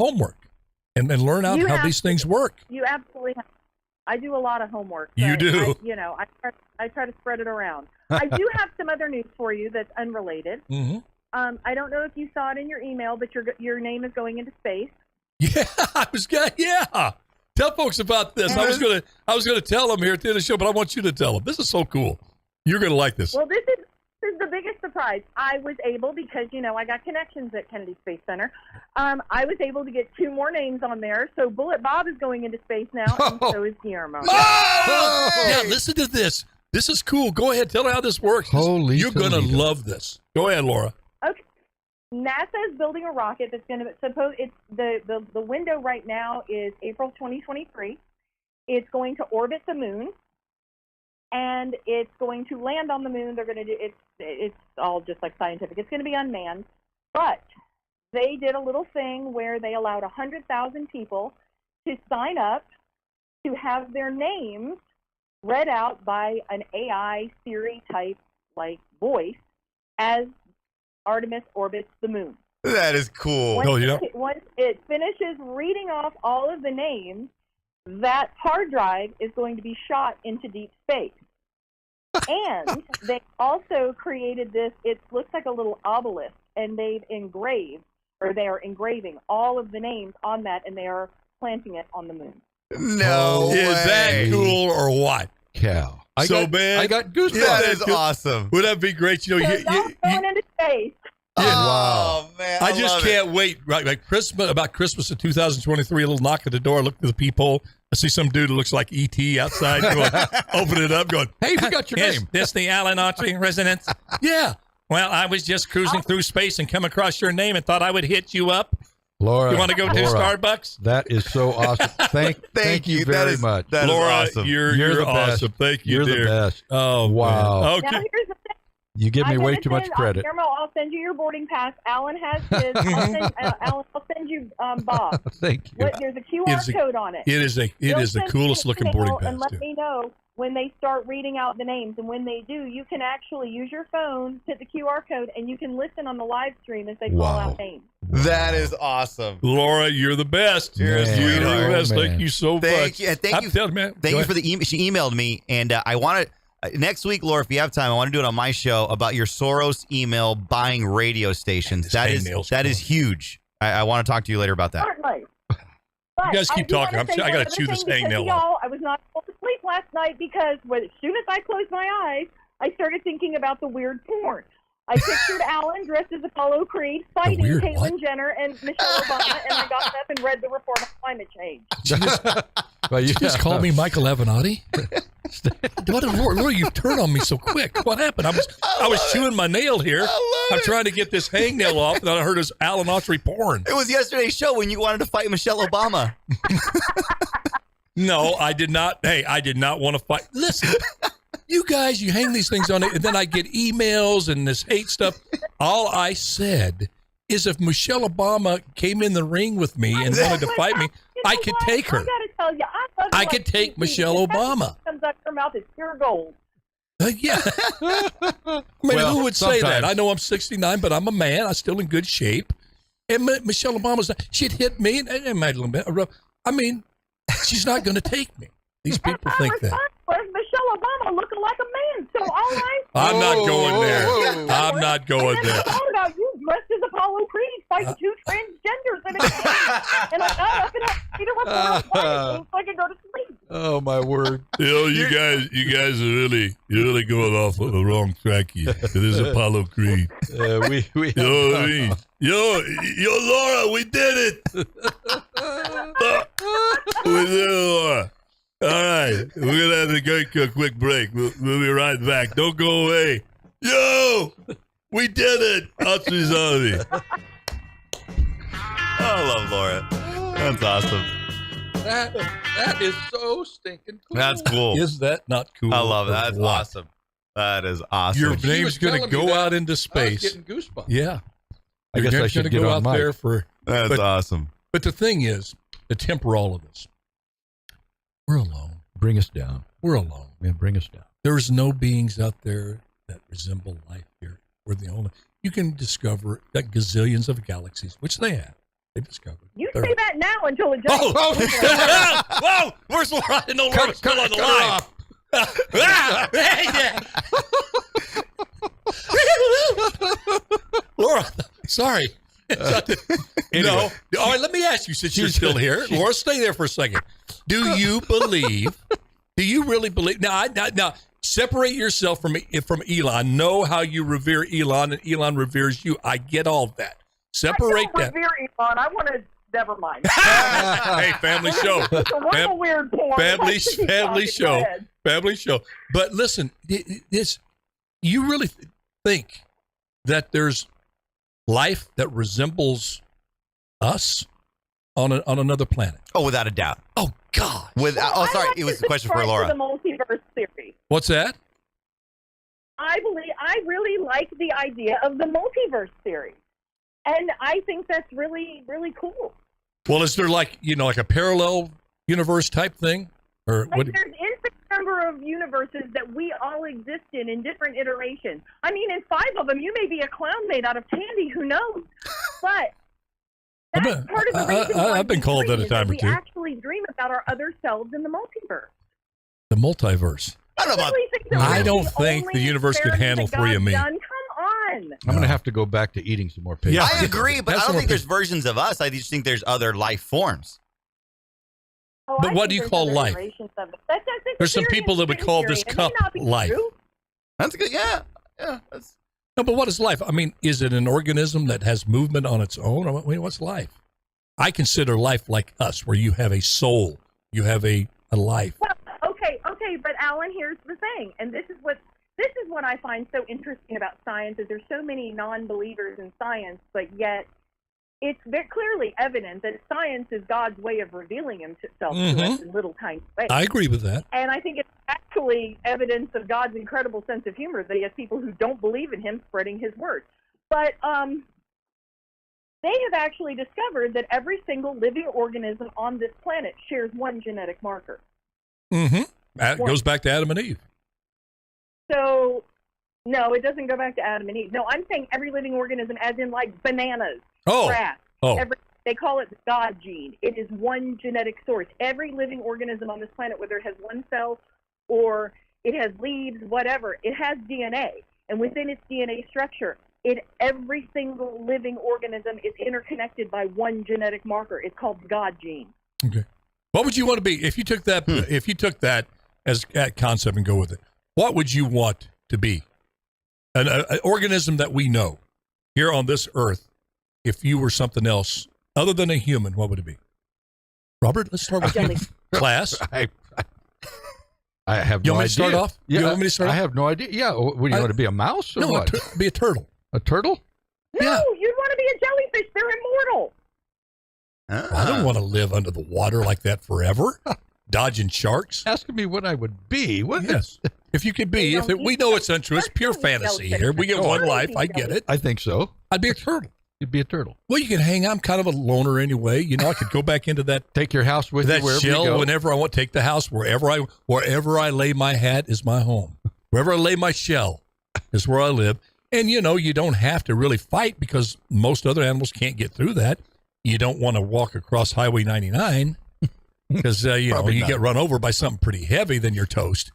homework and learn out how these things work. You absolutely have. I do a lot of homework. You do. I try to spread it around. I do have some other news for you that's unrelated. I don't know if you saw it in your email, but your name is going into space. Yeah, Tell folks about this. I was gonna tell them here at the end of the show, but I want you to tell them. This is so cool. You're gonna like this. Well, this is the biggest surprise. I was able, because I got connections at Kennedy Space Center. I was able to get 2 more names on there. So Bullet Bob is going into space now, and so is Guillermo. Yeah, listen to this. This is cool. Go ahead, tell her how this works. You're gonna love this. Go ahead, Laura. Okay. NASA is building a rocket that's going to the window right now is April 2023. It's going to orbit the moon, and it's going to land on the moon. They're going to do it's all just like scientific. It's going to be unmanned, but they did a little thing where they allowed 100,000 people to sign up to have their names read out by an AI Siri type like voice as Artemis orbits the moon. That is cool. Once it finishes reading off all of the names, that hard drive is going to be shot into deep space. And they also created this, it looks like a little obelisk, and they are engraving all of the names on that, and they are planting it on the moon. No Is that cool or what? Cow. I got goosebumps. That is awesome. Would that be great? Going into space. Oh, man. I just can't wait. Right, like Christmas of 2023, a little knock at the door, look through the peephole. I see some dude who looks like E.T. outside going, open it up, going, hey, we got your name. This the Alan Autry residence? Yeah. Well, I was just cruising through space and come across your name and thought I would hit you up. Laura, you want to go to Starbucks? That is so awesome. Thank you very much. Laura, awesome. You're the awesome. best. Thank you, You're dear. the best. Oh, wow. Man. Okay. Now, here's the thing. You give me I'm way gonna too much send- credit. Guillermo, I'll send you your boarding pass. Alan has his. Alan, I'll send you Bob. Thank you. There's a QR code on it. It is the Send coolest me an looking boarding email pass. And let too. me know when they start reading out the names. And when they do, you can actually use your phone, hit the QR code, and you can listen on the live stream as they call out names. That is awesome. Laura, you're the best. You're a You're the sweetheart. best. man. Thank you so Thank much. you. Thank you. Man. Thank Go you for ahead. the email. She emailed me, and I want to next week, Laura, if you have time, I want to do it on my show about your Soros email buying radio stations. That is huge. I want to talk to you later about that. Certainly. You guys keep talking. I got to chew this hangnail off. I was not able to sleep last night because as soon as I closed my eyes, I started thinking about the weird porn. I pictured Alan dressed as Apollo Creed fighting Caitlyn Jenner and Michelle Obama, and I got up and read the report on climate change. You just called me Michael Avenatti? Laura, you turned on me so quick. What happened? I was chewing my nail here. I'm trying to get this hangnail off, and I heard this Alan Autry porn. It was yesterday's show when you wanted to fight Michelle Obama. No, I did not. Hey, I did not want to fight. Listen, you guys, you hang these things on it, and then I get emails and this hate stuff. All I said is if Michelle Obama came in the ring with me and wanted to fight me, I could take her. I gotta tell you, I could take Michelle Obama. Comes out your mouth is pure gold. Yeah. I mean, who would say that? I know I'm 69, but I'm a man. I'm still in good shape. And Michelle Obama's, she'd hit me and made a little bit. I mean, she's not going to take me. These people think that. Was Michelle Obama looking like a man? So all I'm not going there. I'm not going there. I thought about you dressed as Apollo Creed fighting two transgenders in a game. And I got up and I Peter was so I could go to sleep. Oh my word! You guys are really going off on the wrong track here. It is Apollo Creed. We you know what I mean? Yo, Laura, we did it. We did it, Laura. All right, we're gonna have to go a quick break. We'll be right back. Don't go away. Yo, we did it. Autry's on me. I love Laura. That's awesome. That is so stinking cool. That's cool. Is that not cool? I love that. That's awesome. That is awesome. Your name's going to go out into space. I was getting goosebumps. Yeah. I guess I should gonna get go on out mic. there for. That's awesome. But the thing is, to temper all of this, we're alone. Bring us down. We're alone. Man, bring us down. There's no beings out there that resemble life here. We're the only. You can discover like gazillions of galaxies, which they have. They discovered. You say that now until it just. Whoa! Where's Laura? I didn't know Laura was still on the line. Laura, sorry. No. All right, let me ask you, since you're still here. Laura, stay there for a second. Do you really believe? Now, separate yourself from Elon. Know how you revere Elon, and Elon reveres you. I get all of that. Separate I that. don't revere Elon. I want to. Never mind. Hey, family show. Weird porn. Family show. But listen, you really think that there's life that resembles us on another planet? Oh, without a doubt. Oh God. Sorry, it was a question for Laura. The multiverse theory. What's that? I really like the idea of the multiverse theory. And I think that's really, really cool. Well, is there like a parallel universe type thing? Or there's infinite number of universes that we all exist in different iterations. I mean, in 5 of them, you may be a clown made out of candy. Who knows? But that's part of the reason why I've been called that a time or two. We actually dream about our other selves in the multiverse. The multiverse. I don't think the universe could handle 3 of me. Come on. I'm going to have to go back to eating some more pig. Yeah, I agree, but I don't think there's versions of us. I just think there's other life forms. But what do you call life? There's some people that would call this cup life. That's good. Yeah. No, but what is life? I mean, is it an organism that has movement on its own? I mean, what's life? I consider life like us, where you have a soul, you have a life. Well, okay, but Alan, here's the thing, and this is what I find so interesting about science is there's so many non-believers in science, but yet very clearly evident that science is God's way of revealing himself to us in little tiny ways. I agree with that. And I think it's actually evidence of God's incredible sense of humor that he has people who don't believe in him spreading his word. But they have actually discovered that every single living organism on this planet shares one genetic marker. That goes back to Adam and Eve. So, no, it doesn't go back to Adam and Eve. No, I'm saying every living organism, as in like bananas, grass. They call it the God gene. It is one genetic source. Every living organism on this planet, whether it has one cell or it has leaves, whatever, it has DNA. And within its DNA structure, every single living organism is interconnected by one genetic marker. It's called the God gene. Okay. What would you want to be if you took that? If you took that as that concept and go with it, what would you want to be? An organism that we know here on this earth. If you were something else other than a human, what would it be? Robert, let's start with you. Class. I have you no want me idea. to start off? Yeah, you want me to start I off? have no idea. Yeah. What, do you want to be a mouse or no, what? Be a turtle. A turtle? No, you'd want to be a jellyfish. They're immortal. I don't want to live under the water like that forever, dodging sharks. Asking me what I would be. What? Yes. If you could be, we know it's untrue, pure fantasy here. We get one life. I get it. I think so. I'd be a turtle. You'd be a turtle. Well, you can hang out. I'm kind of a loner anyway. You know, I could go back into that. Take your house with that you wherever shell you go. whenever I want. Take the house wherever I lay my hat is my home. Wherever I lay my shell is where I live. And you know, you don't have to really fight because most other animals can't get through that. You don't want to walk across Highway 99 because you get run over by something pretty heavy, then you're toast.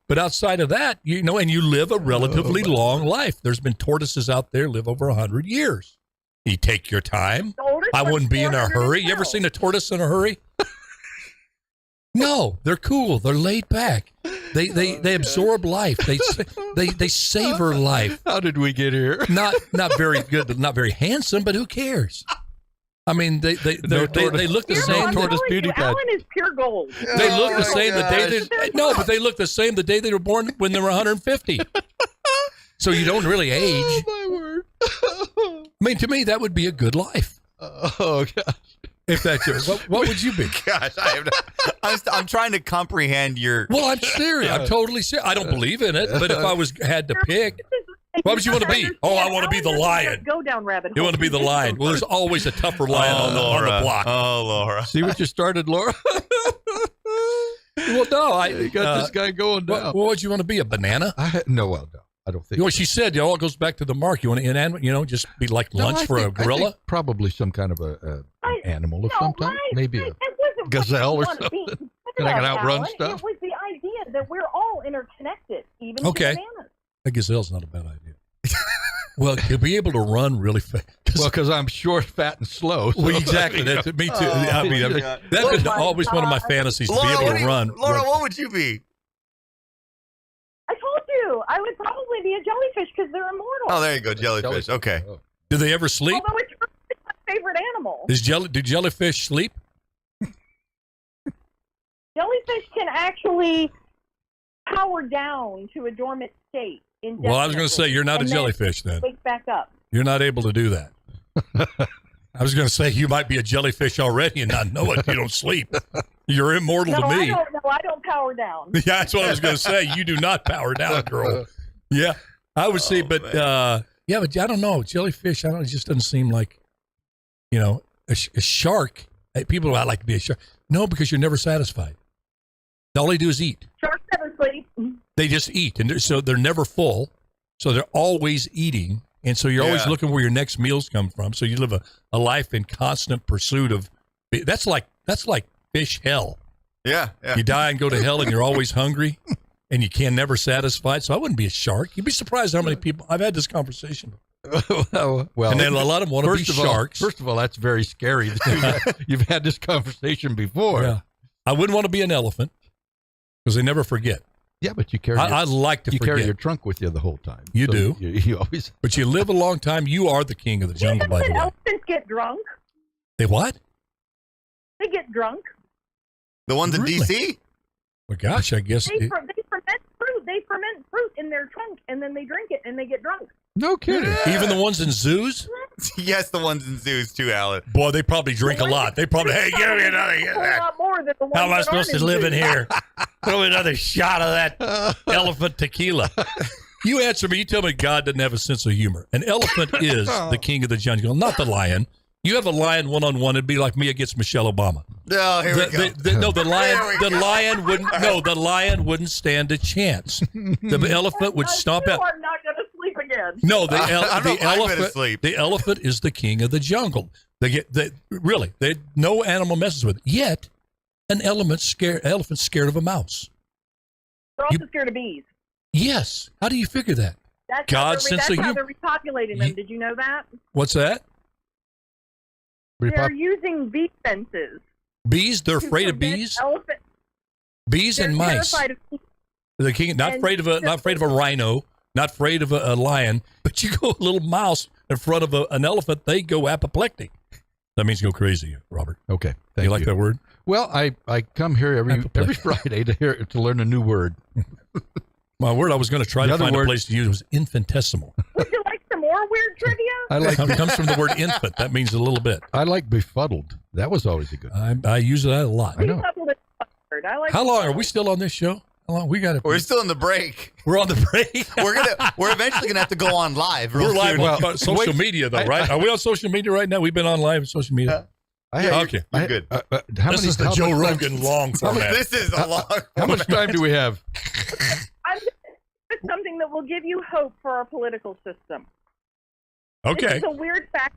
But outside of that, and you live a relatively long life. There's been tortoises out there live over 100 years. You take your time. I wouldn't be in a hurry. You ever seen a tortoise in a hurry? No, they're cool. They're laid back. They absorb life. They savor life. How did we get here? Not very good, not very handsome, but who cares? I mean, they look the same. Tortoise beauty Alan is pure gold. They look the same the day but they look the same the day they were born when they were 150. So you don't really age. Oh my word! I mean, to me, that would be a good life. Oh gosh! If that's yours, what would you be? Gosh, I'm trying to comprehend your. Well, I'm serious. I'm totally serious. I don't believe in it, but if I had to pick. What would you want to be? Oh, I want to be the lion. Go down rabbit hole. You want to be the lion. Well, there's always a tougher lion on the block. Oh, Laura. See what you started, Laura? Well, no. You got this guy going down. What would you want to be, a banana? No, I don't think. Well, she said it all goes back to the mark. You want to inanimate, just be like lunch for a gorilla? I think probably some kind of an animal of some type. Maybe a gazelle or something. Can I outrun stuff? It was the idea that we're all interconnected, even okay. bananas. A gazelle's not a bad idea. Well, to be able to run really fast. Well, because I'm short, fat, and slow. So well, exactly. Me too. I mean, that's been always one of my fantasies, to be able to run. Laura, what would you be? I told you. I would probably be a jellyfish because they're immortal. Oh, there you go, jellyfish. Okay. Do they ever sleep? Although it's my favorite animal. Do jellyfish sleep? Jellyfish can actually power down to a dormant state. Well, I was going to say, you're not a jellyfish then. Wake back up. You're not able to do that. I was going to say you might be a jellyfish already and not know it. You don't sleep. You're immortal to me. I don't power down. Yeah, that's what I was going to say. You do not power down, girl. Yeah, I would say, but but I don't know. Jellyfish, it just doesn't seem like, a shark. People would like to be a shark. No, because you're never satisfied. All they do is eat. Sharks never sleep. They just eat, and so they're never full. So they're always eating, and so you're always looking where your next meals come from. So you live a life in constant pursuit of. That's like fish hell. Yeah. You die and go to hell, and you're always hungry, and you can never satisfied. So I wouldn't be a shark. You'd be surprised how many people I've had this conversation. Well, and then a lot of them want to be sharks. First of all, that's very scary. You've had this conversation before. Yeah. I wouldn't want to be an elephant because they never forget. Yeah, but you carry. I'd like to. You forget. carry your trunk with you the whole time. You do. You always. But you live a long time. You are the king of the jungle, by the way. Elephants get drunk. They what? They get drunk. The ones in Really? D.C.? Well, gosh, I guess. They ferment fruit. They ferment fruit in their trunk, and then they drink it, and they get drunk. No kidding. Even the ones in zoos? Yes, the ones in zoos too, Alan. Boy, they probably drink a lot. They probably, hey, give me another. A lot more than the ones How am I that supposed aren't to live zoos. in here? Throw me another shot of that elephant tequila. You answer me. You tell me God doesn't have a sense of humor. An elephant is the king of the jungle, not the lion. You have a lion one-on-one, it'd be like me against Michelle Obama. No, here we go. The lion wouldn't stand a chance. The elephant would stomp out. I'm not going to sleep again. No, the sleep. The elephant is the king of the jungle. No animal messes with it. Yet, an elephant's scared of a mouse. They're also scared of bees. Yes. How do you figure that? That's God's sense of how humor. they're repopulating them. Did you know that? What's that? They're using bee fences. Bees? They're afraid of prevent bees? Bees They're and mice. terrified of bees. The king, not afraid of a rhino, not afraid of a lion, but you go a little mouse in front of an elephant, they go apoplectic. That means go crazy, Robert. Okay. You like that word? Well, I come here every Friday to learn a new word. My word I was going to try to find a place to use was infinitesimal. Would you like some more weird trivia? It comes from the word infant. That means a little bit. I like befuddled. That was always a good one. I use that a lot. I know. Befuddled is a word. I like How long are we still on this show? How long we got? We're still in the break. We're on the break. We're eventually gonna have to go on live. We're live soon. on social media, though, right? Are we on social media right now? We've been on live on social media. Okay, you're good. This is the Joe Rogan long format. This is a long. How much time do we have? It's something that will give you hope for our political system. Okay. This is a weird fact.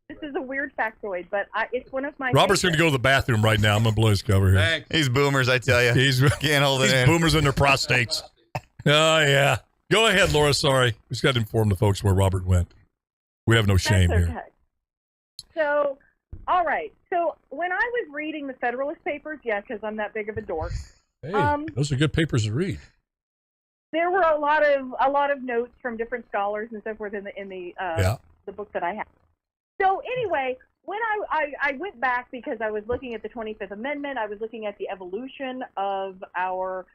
This is a weird factoid, but it's one of my. Robert's going to go to the bathroom right now. I'm going to blow his cover here. Thanks. He's boomers, I tell you. Can't hold it These in. boomers and their prostates. Oh, yeah. Go ahead, Laura. Sorry. We just got to inform the folks where Robert went. We have no shame That's here. okay. So, all right. So when I was reading the Federalist Papers, because I'm that big of a dork. Hey, those are good papers to read. There were a lot of notes from different scholars and so forth in the book that I have. So anyway, when I went back because I was looking at the 25th Amendment, I was looking at the evolution of our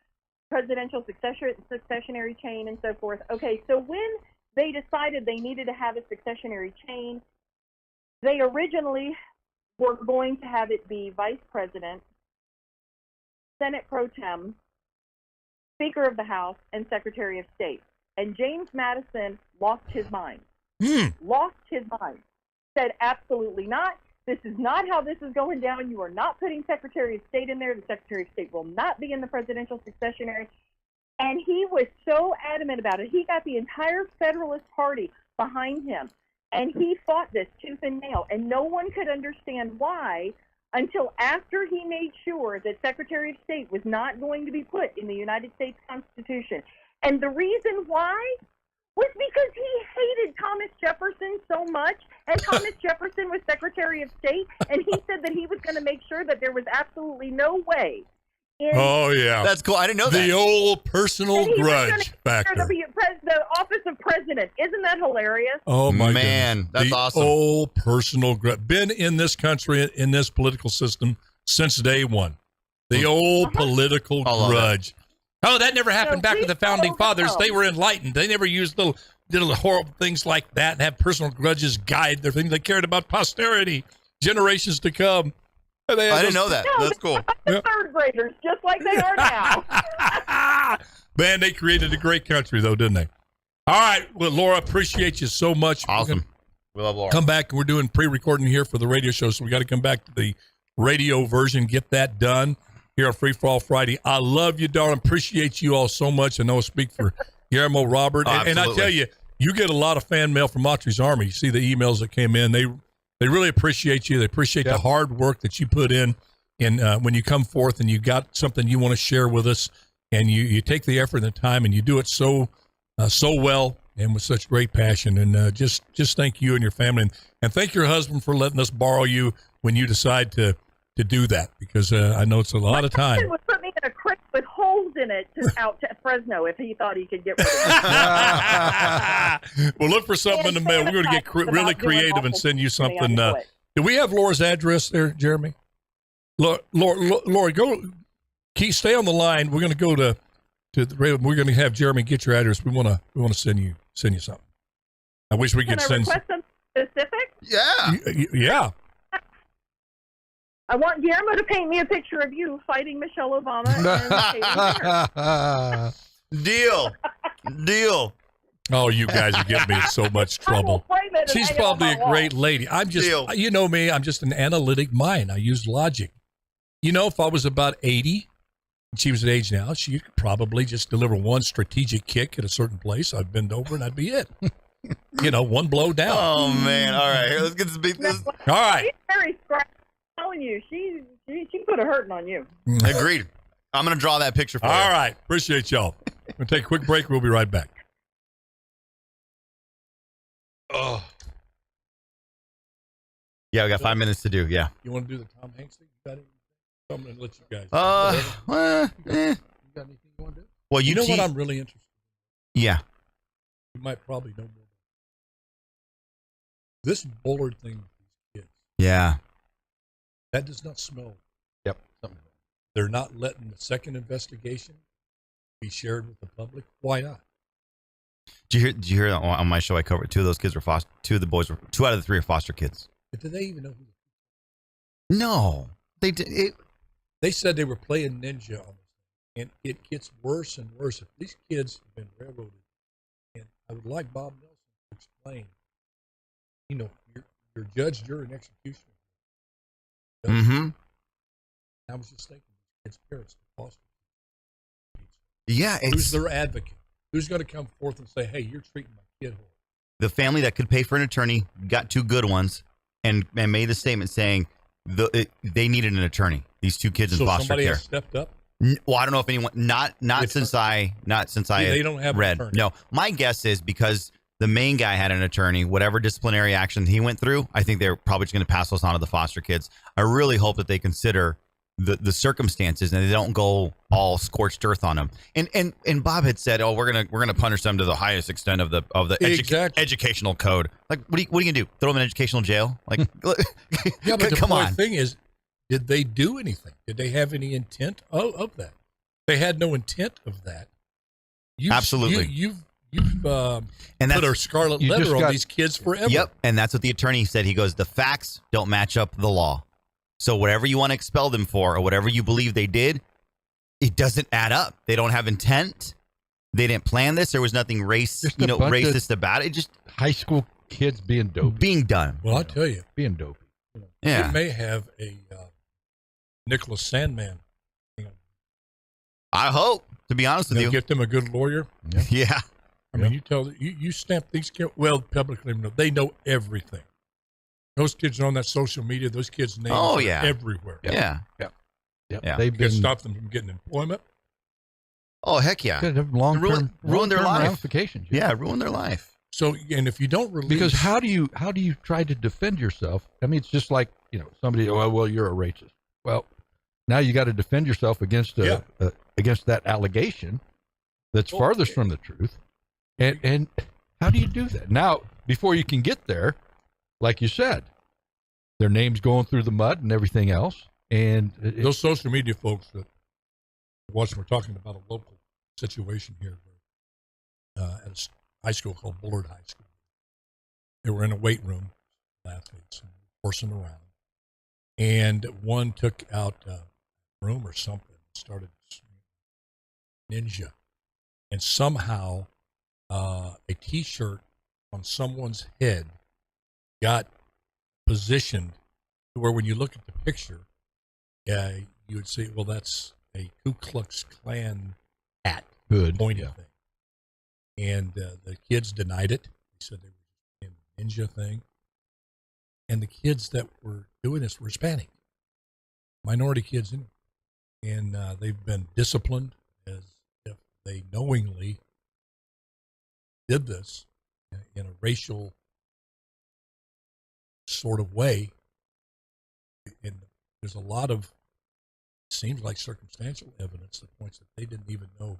presidential successionary chain and so forth. Okay, so when they decided they needed to have a successionary chain, they originally were going to have it be Vice President, Senate Pro Tem, Speaker of the House, and Secretary of State. And James Madison lost his mind. Lost his mind. Said, absolutely not. This is not how this is going down. You are not putting Secretary of State in there. The Secretary of State will not be in the presidential successionary. And he was so adamant about it. He got the entire Federalist Party behind him. And he fought this tooth and nail. And no one could understand why until after he made sure that Secretary of State was not going to be put in the United States Constitution. And the reason why was because he hated Thomas Jefferson so much, and Thomas Jefferson was Secretary of State, and he said that he was going to make sure that there was absolutely no way. Oh, yeah. That's cool. I didn't know that. The old personal grudge factor. The office of president. Isn't that hilarious? Oh, my man. goodness. That's the awesome. Old personal grudge. Been in this country, in this political system since day one. The old political grudge. Oh, that never happened back with the founding fathers. They were enlightened. They never used little horrible things like that and have personal grudges guide their things. They cared about posterity, generations to come. I didn't know that. No, that's cool. The third graders, just like they are now. Man, they created a great country, though, didn't they? All right. Well, Laura, appreciate you so much. Awesome. We love Laura. Come back. We're doing pre-recording here for the radio show, so we got to come back to the radio version, get that done here on Free For All Friday. I love you, darling. Appreciate you all so much. I know I speak for Guillermo, Robert. And I tell you, you get a lot of fan mail from Autry's Army. You see the emails that came in. They really appreciate you. They appreciate the hard work that you put in when you come forth and you got something you want to share with us, and you take the effort and the time, and you do it so well and with such great passion. And just thank you and your family, and thank your husband for letting us borrow you when you decide to do that, because I know it's a lot of time. My husband would put me in a crate with holes in it out to Fresno if he thought he could get rid of it. Well, look for something in the mail. We're going to get really creative and send you something. Do we have Laura's address there, Jeremy? Laura, go. Stay on the line. We're going to go to the radio. We're going to have Jeremy get your address. We want to send you something. I wish we could send. Request something specific? Yeah. Yeah. I want Guillermo to paint me a picture of you fighting Michelle Obama and Caitlyn Jenner. Deal. Oh, you guys are getting me in so much trouble. She's probably a great lady. I'm just, you know me, I'm just an analytic mind. I use logic. You know, if I was about 80, and she was at age now, she could probably just deliver one strategic kick at a certain place. I'd bend over and that'd be it. You know, one blow down. Oh, man. All right. Here, let's get this beat. All right. She's very scrappy. I'm telling you, she put a hurting on you. Agreed. I'm going to draw that picture for you. All right. Appreciate y'all. We're going to take a quick break. We'll be right back. Oh. Yeah, we got 5 minutes to do. Yeah. You want to do the Tom Hanks thing? You got it? I'm going to let you guys. You got anything you want to do? Well, you know what I'm really interested in? Yeah. You might probably know more. This Bullard thing with these kids. Yeah. That does not smell. Yep. They're not letting the second investigation be shared with the public. Why not? Did you hear on my show I covered two of those kids were foster, two of the three are foster kids. But did they even know who? No. They did. They said they were playing ninja on this thing, and it gets worse and worse. If these kids have been railroaded, and I would like Bob Nelson to explain, you know, you're judge, jury, and executioner. Mm-hmm. I was just thinking, it's parents, the foster. Yeah, who's their advocate? Who's going to come forth and say, "Hey, you're treating my kid horrible"? The family that could pay for an attorney got two good ones, and made the statement saying they needed an attorney. These two kids in foster somebody care has stepped up. Well, I don't know if anyone. Not since I they don't have read. an attorney. No, my guess is because the main guy had an attorney. Whatever disciplinary action he went through, I think they're probably just going to pass those on to the foster kids. I really hope that they consider the circumstances and they don't go all scorched earth on them. And Bob had said, "Oh, we're gonna punish them to the highest extent of the educational code." Like, what are you gonna do? Throw them in educational jail? Like, yeah, but come on. The thing is, did they do anything? Did they have any intent of that? They had no intent of that. Absolutely. You've and put a scarlet letter on these kids forever. Yep, and that's what the attorney said. He goes, the facts don't match up the law. So whatever you want to expel them for, or whatever you believe they did, it doesn't add up. They don't have intent. They didn't plan this. There was nothing racist about it. Just high school kids being dopey. Being done. Well, I'll tell you, being dopey. It may have a Nicholas Sandman. I hope, to be honest with you. Get them a good lawyer. Yeah. I mean, you stamp these kids. Well, publicly, they know everything. Those kids are on that social media. Those kids' names are everywhere. Yeah. They've been stop them from getting employment. Oh, heck yeah. Long-term ruin their life. ramifications. Yeah, ruin their life. So, and if you don't release, because how do you try to defend yourself? I mean, it's just like, somebody. Well, you're a racist. Well, now you got to defend yourself against that allegation that's farthest from the truth. And how do you do that? Now, before you can get there, like you said, their names going through the mud and everything else. And those social media folks that we're talking about a local situation here at a high school called Bullard High School. They were in a weight room, athletes, and horsing around. And one took out a broom or something, started ninja. And somehow a T-shirt on someone's head got positioned to where when you look at the picture, you would say, well, that's a Ku Klux Klan hat pointing thing. And the kids denied it. They said they were doing a ninja thing. And the kids that were doing this were Hispanic, minority kids in it. And they've been disciplined as if they knowingly did this in a racial sort of way. And there's a lot of, it seems like circumstantial evidence that points that they didn't even know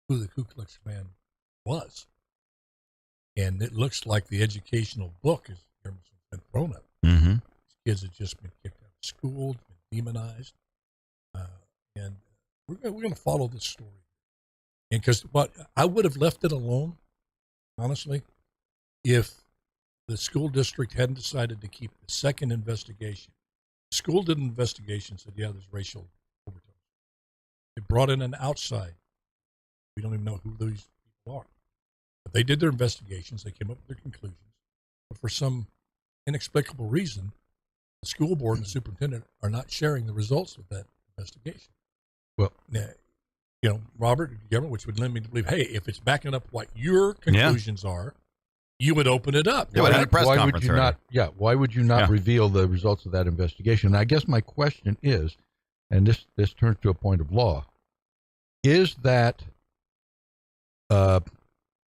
who the Ku Klux Klan was. And it looks like the educational book has been thrown up. Mm-hmm. These kids have just been kicked out of school, been demonized. And we're going to follow this story. And because I would have left it alone, honestly, if the school district hadn't decided to keep the second investigation. The school did an investigation, said, yeah, there's racial overtones. They brought in an outside. We don't even know who these people are. But they did their investigations. They came up with their conclusions. But for some inexplicable reason, the school board and the superintendent are not sharing the results of that investigation. Well, now, you know, Robert, Guillermo, which would lead me to believe, hey, if it's backing up what your conclusions are, you would open it up. Yeah, why would you not? Yeah, why would you not reveal the results of that investigation? And I guess my question is, and this turns to a point of law, is that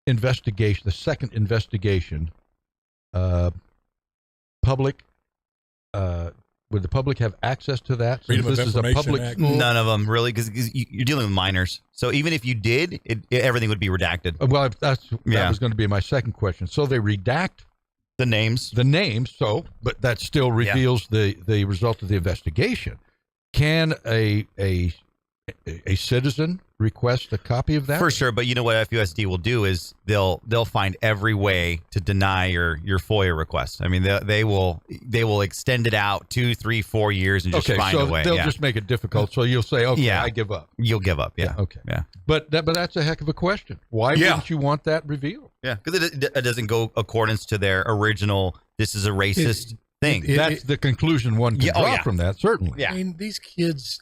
investigation, the second investigation, public? Would the public have access to that? Freedom of this is a public Act. school? None of them, really, because you're dealing with minors. So even if you did, everything would be redacted. Well, that was going to be my second question. So they redact the names. So, but that still reveals the result of the investigation. Can a citizen request a copy of that? For sure, but you know what FUSD will do is they'll find every way to deny your FOIA request. I mean, they will extend it out 2, 3, 4 years and just find a way. They'll just make it difficult. So you'll say, okay, I give up. You'll give up. Yeah. Okay. Yeah. But that's a heck of a question. Why wouldn't you want that revealed? Yeah, because it doesn't go accordance to their original. This is a racist thing. That's the conclusion one can draw from that. Certainly. Yeah. I mean, these kids.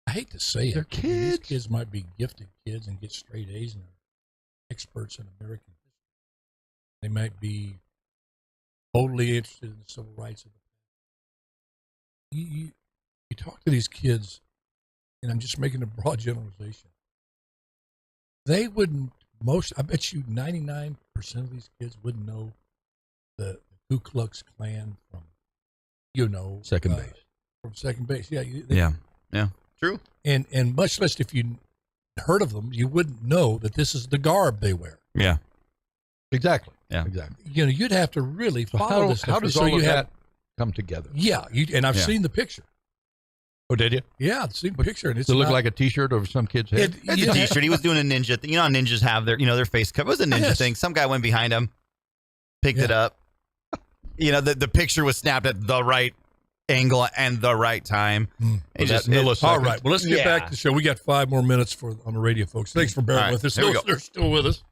I hate to say it. They're kids. These kids might be gifted kids and get straight A's and are experts in American history. They might be totally interested in the civil rights of the past. You talk to these kids, and I'm just making a broad generalization. They wouldn't, I bet you 99% of these kids wouldn't know the Ku Klux Klan from, second base. From second base. Yeah. Yeah. True. And much less if you heard of them, you wouldn't know that this is the garb they wear. Yeah. Exactly. Yeah. Exactly. You'd have to really follow this stuff. How does all of that come together? Yeah. And I've seen the picture. Oh, did you? Yeah, I've seen the picture. And does it look like a T-shirt over some kid's head? It's a T-shirt. He was doing a ninja thing. You know how ninjas have their face cover. It was a ninja thing. Some guy went behind him, picked it up. The picture was snapped at the right angle and the right time. All right. Well, let's get back to the show. We got 5 more minutes on the radio, folks. Thanks for bearing with us. They're still with us.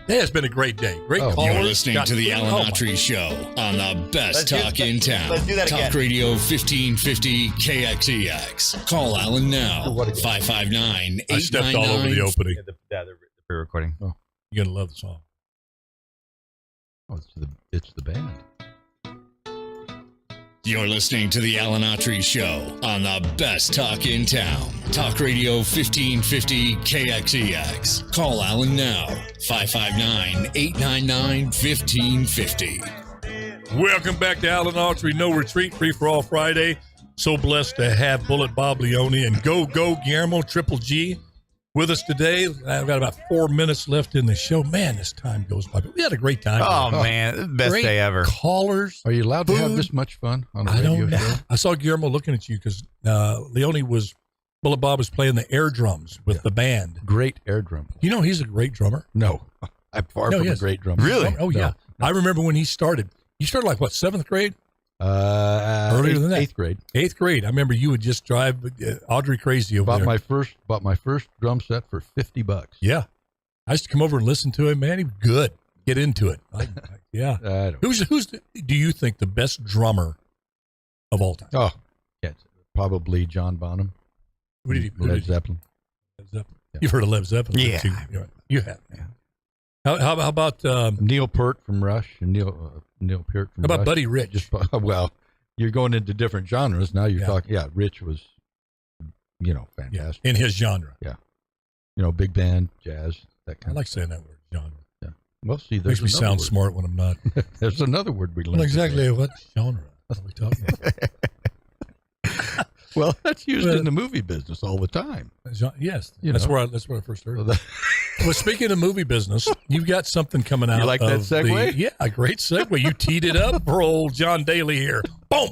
It has been a great day. Great call. You're listening to the Alan Autry Show on the best talk in town. Let's do that again. Talk Radio 1550 KXEX. Call Alan now. 559-899. I stepped all over the opening. The pre-recording. Oh, you're gonna love the song. Oh, it's the band. You're listening to the Alan Autry Show on the best talk in town. Talk Radio 1550 KXEX. Call Alan now. 559-899-1550. Welcome back to Alan Autry No Retreat, Free for All Friday. So blessed to have Bullet Bob Leone and Go Guillermo Triple G with us today. I've got about 4 minutes left in the show. Man, this time goes by. We had a great time. Oh, man. Best day ever. Callers. Are you allowed to have this much fun on a radio show? I saw Guillermo looking at you because Bullet Bob was playing the air drums with the band. Great air drum. He's a great drummer. No, I'm far from a great drummer. Really? Oh, yeah. No. I remember when he started. You started like, what, 7th grade? Earlier than that. 8th grade. 8th grade. I remember you would just drive Audrey crazy over there. Bought my first drum set for $50. Yeah. I used to come over and listen to him, man. He was good. Get into it. Yeah. Who's do you think the best drummer of all time? Oh, probably John Bonham. Led Zeppelin. Yeah. You've heard of Led Zeppelin? Yeah. You have. Yeah. How about Neil Peart from Rush and Neil Peart from How about Rush? Buddy Rich? Well, you're going into different genres now. You're talking. Yeah, Rich was, fantastic in his genre. Yeah, big band, jazz, that kind. I like saying that word, genre. Yeah. Well, see, there's makes me sound smart when I'm not. There's another word we learned. Well, exactly what genre are we talking about? Well, that's used in the movie business all the time. Yes, that's where I first heard it. Well, speaking of movie business, you've got something coming out. You like that segue? A great segue. You teed it up for old John Daly here. Boom.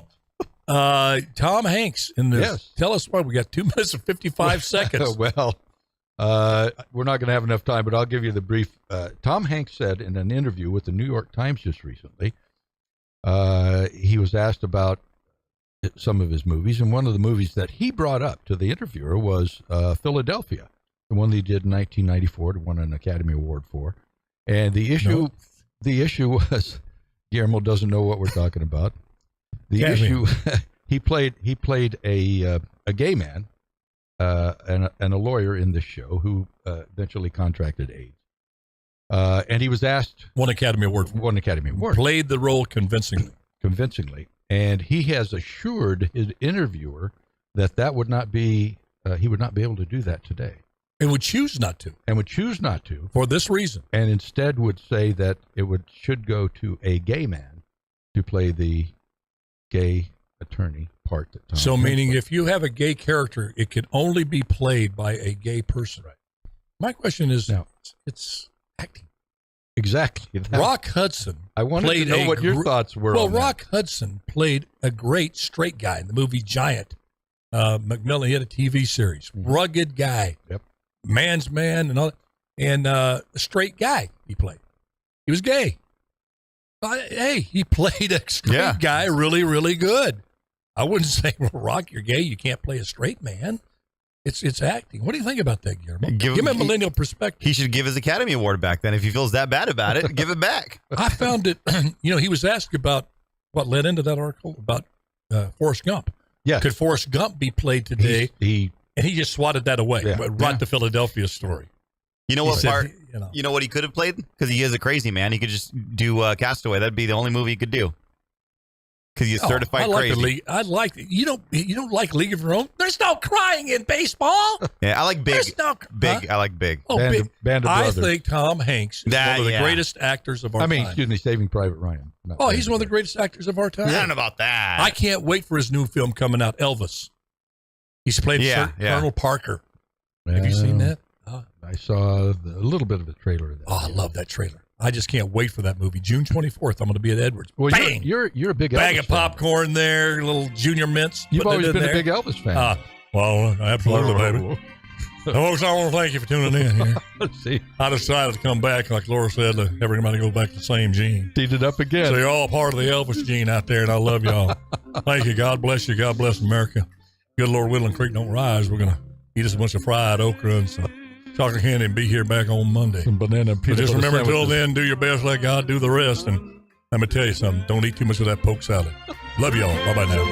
Tom Hanks in this. Yes. Tell us why we got 2 minutes and 55 seconds. Well, We're not going to have enough time, but I'll give you the brief. Tom Hanks said in an interview with the New York Times just recently, he was asked about some of his movies, and one of the movies that he brought up to the interviewer was Philadelphia, the one that he did in 1994, won an Academy Award for. And the issue was, Guillermo doesn't know what we're talking about. The issue, he played a gay man and a lawyer in this show who eventually contracted AIDS. And he was asked... Won Academy Award. Played the role convincingly. And he has assured his interviewer that would not be... he would not be able to do that today. And would choose not to. For this reason. And instead would say that it should go to a gay man to play the gay attorney part. That Tom so meaning if you have a gay character, it can only be played by a gay person. Right. My question is, now, it's acting. Exactly. Rock Hudson. I wanted to know what your thoughts were. Well, on Rock Hudson played a great straight guy in the movie Giant. Macmillan, he had a TV series. Rugged guy. Yep. Man's man and all that. And a straight guy he played. He was gay. Hey, he played a straight guy really, really good. I wouldn't say, well, Rock, you're gay. You can't play a straight man. It's acting. What do you think about that, Guillermo? Give him a millennial perspective. He should give his Academy Award back then. If he feels that bad about it, give it back. I found it, he was asked about what led into that article about Forrest Gump. Yeah. Could Forrest Gump be played today? And he just swatted that away. Yeah. Right the Philadelphia story. You know what part? You know what he could have played? Because he is a crazy man. He could just do Castaway. That'd be the only movie he could do. Because he's certified crazy. I like you don't like League of Your Own. There's no crying in baseball. Yeah, I like Big. Big. I like Big. Oh, Band of Brothers. I think Tom Hanks is one of the greatest actors of our time. excuse me, Saving Private Ryan. He's one of the greatest actors of our time. I don't know about that. I can't wait for his new film coming out, Elvis. He's played Colonel Parker. Have you seen that? I saw a little bit of a trailer of that. Oh, I love that trailer. I just can't wait for that movie. June 24th, I'm going to be at Edwards. Well, Bang! You're a big Elvis bag of fan. popcorn there, little Junior Mints. You've always been there. a big Elvis fan. Well, absolutely, baby. Folks, I want to thank you for tuning in here. See, I decided to come back, like Laura said, everybody goes back to the same gene. Teed it up again. So you're all part of the Elvis gene out there, and I love y'all. Thank you. God bless you. God bless America. Good Lord willing, creek don't rise. We're going to eat us a bunch of fried okra and some chocolate candy and be here back on Monday. Some banana and peanut just remember butter until sandwiches. then, do your best, let God do the rest. And let me tell you something. Don't eat too much of that poke salad. Love y'all. Bye-bye now.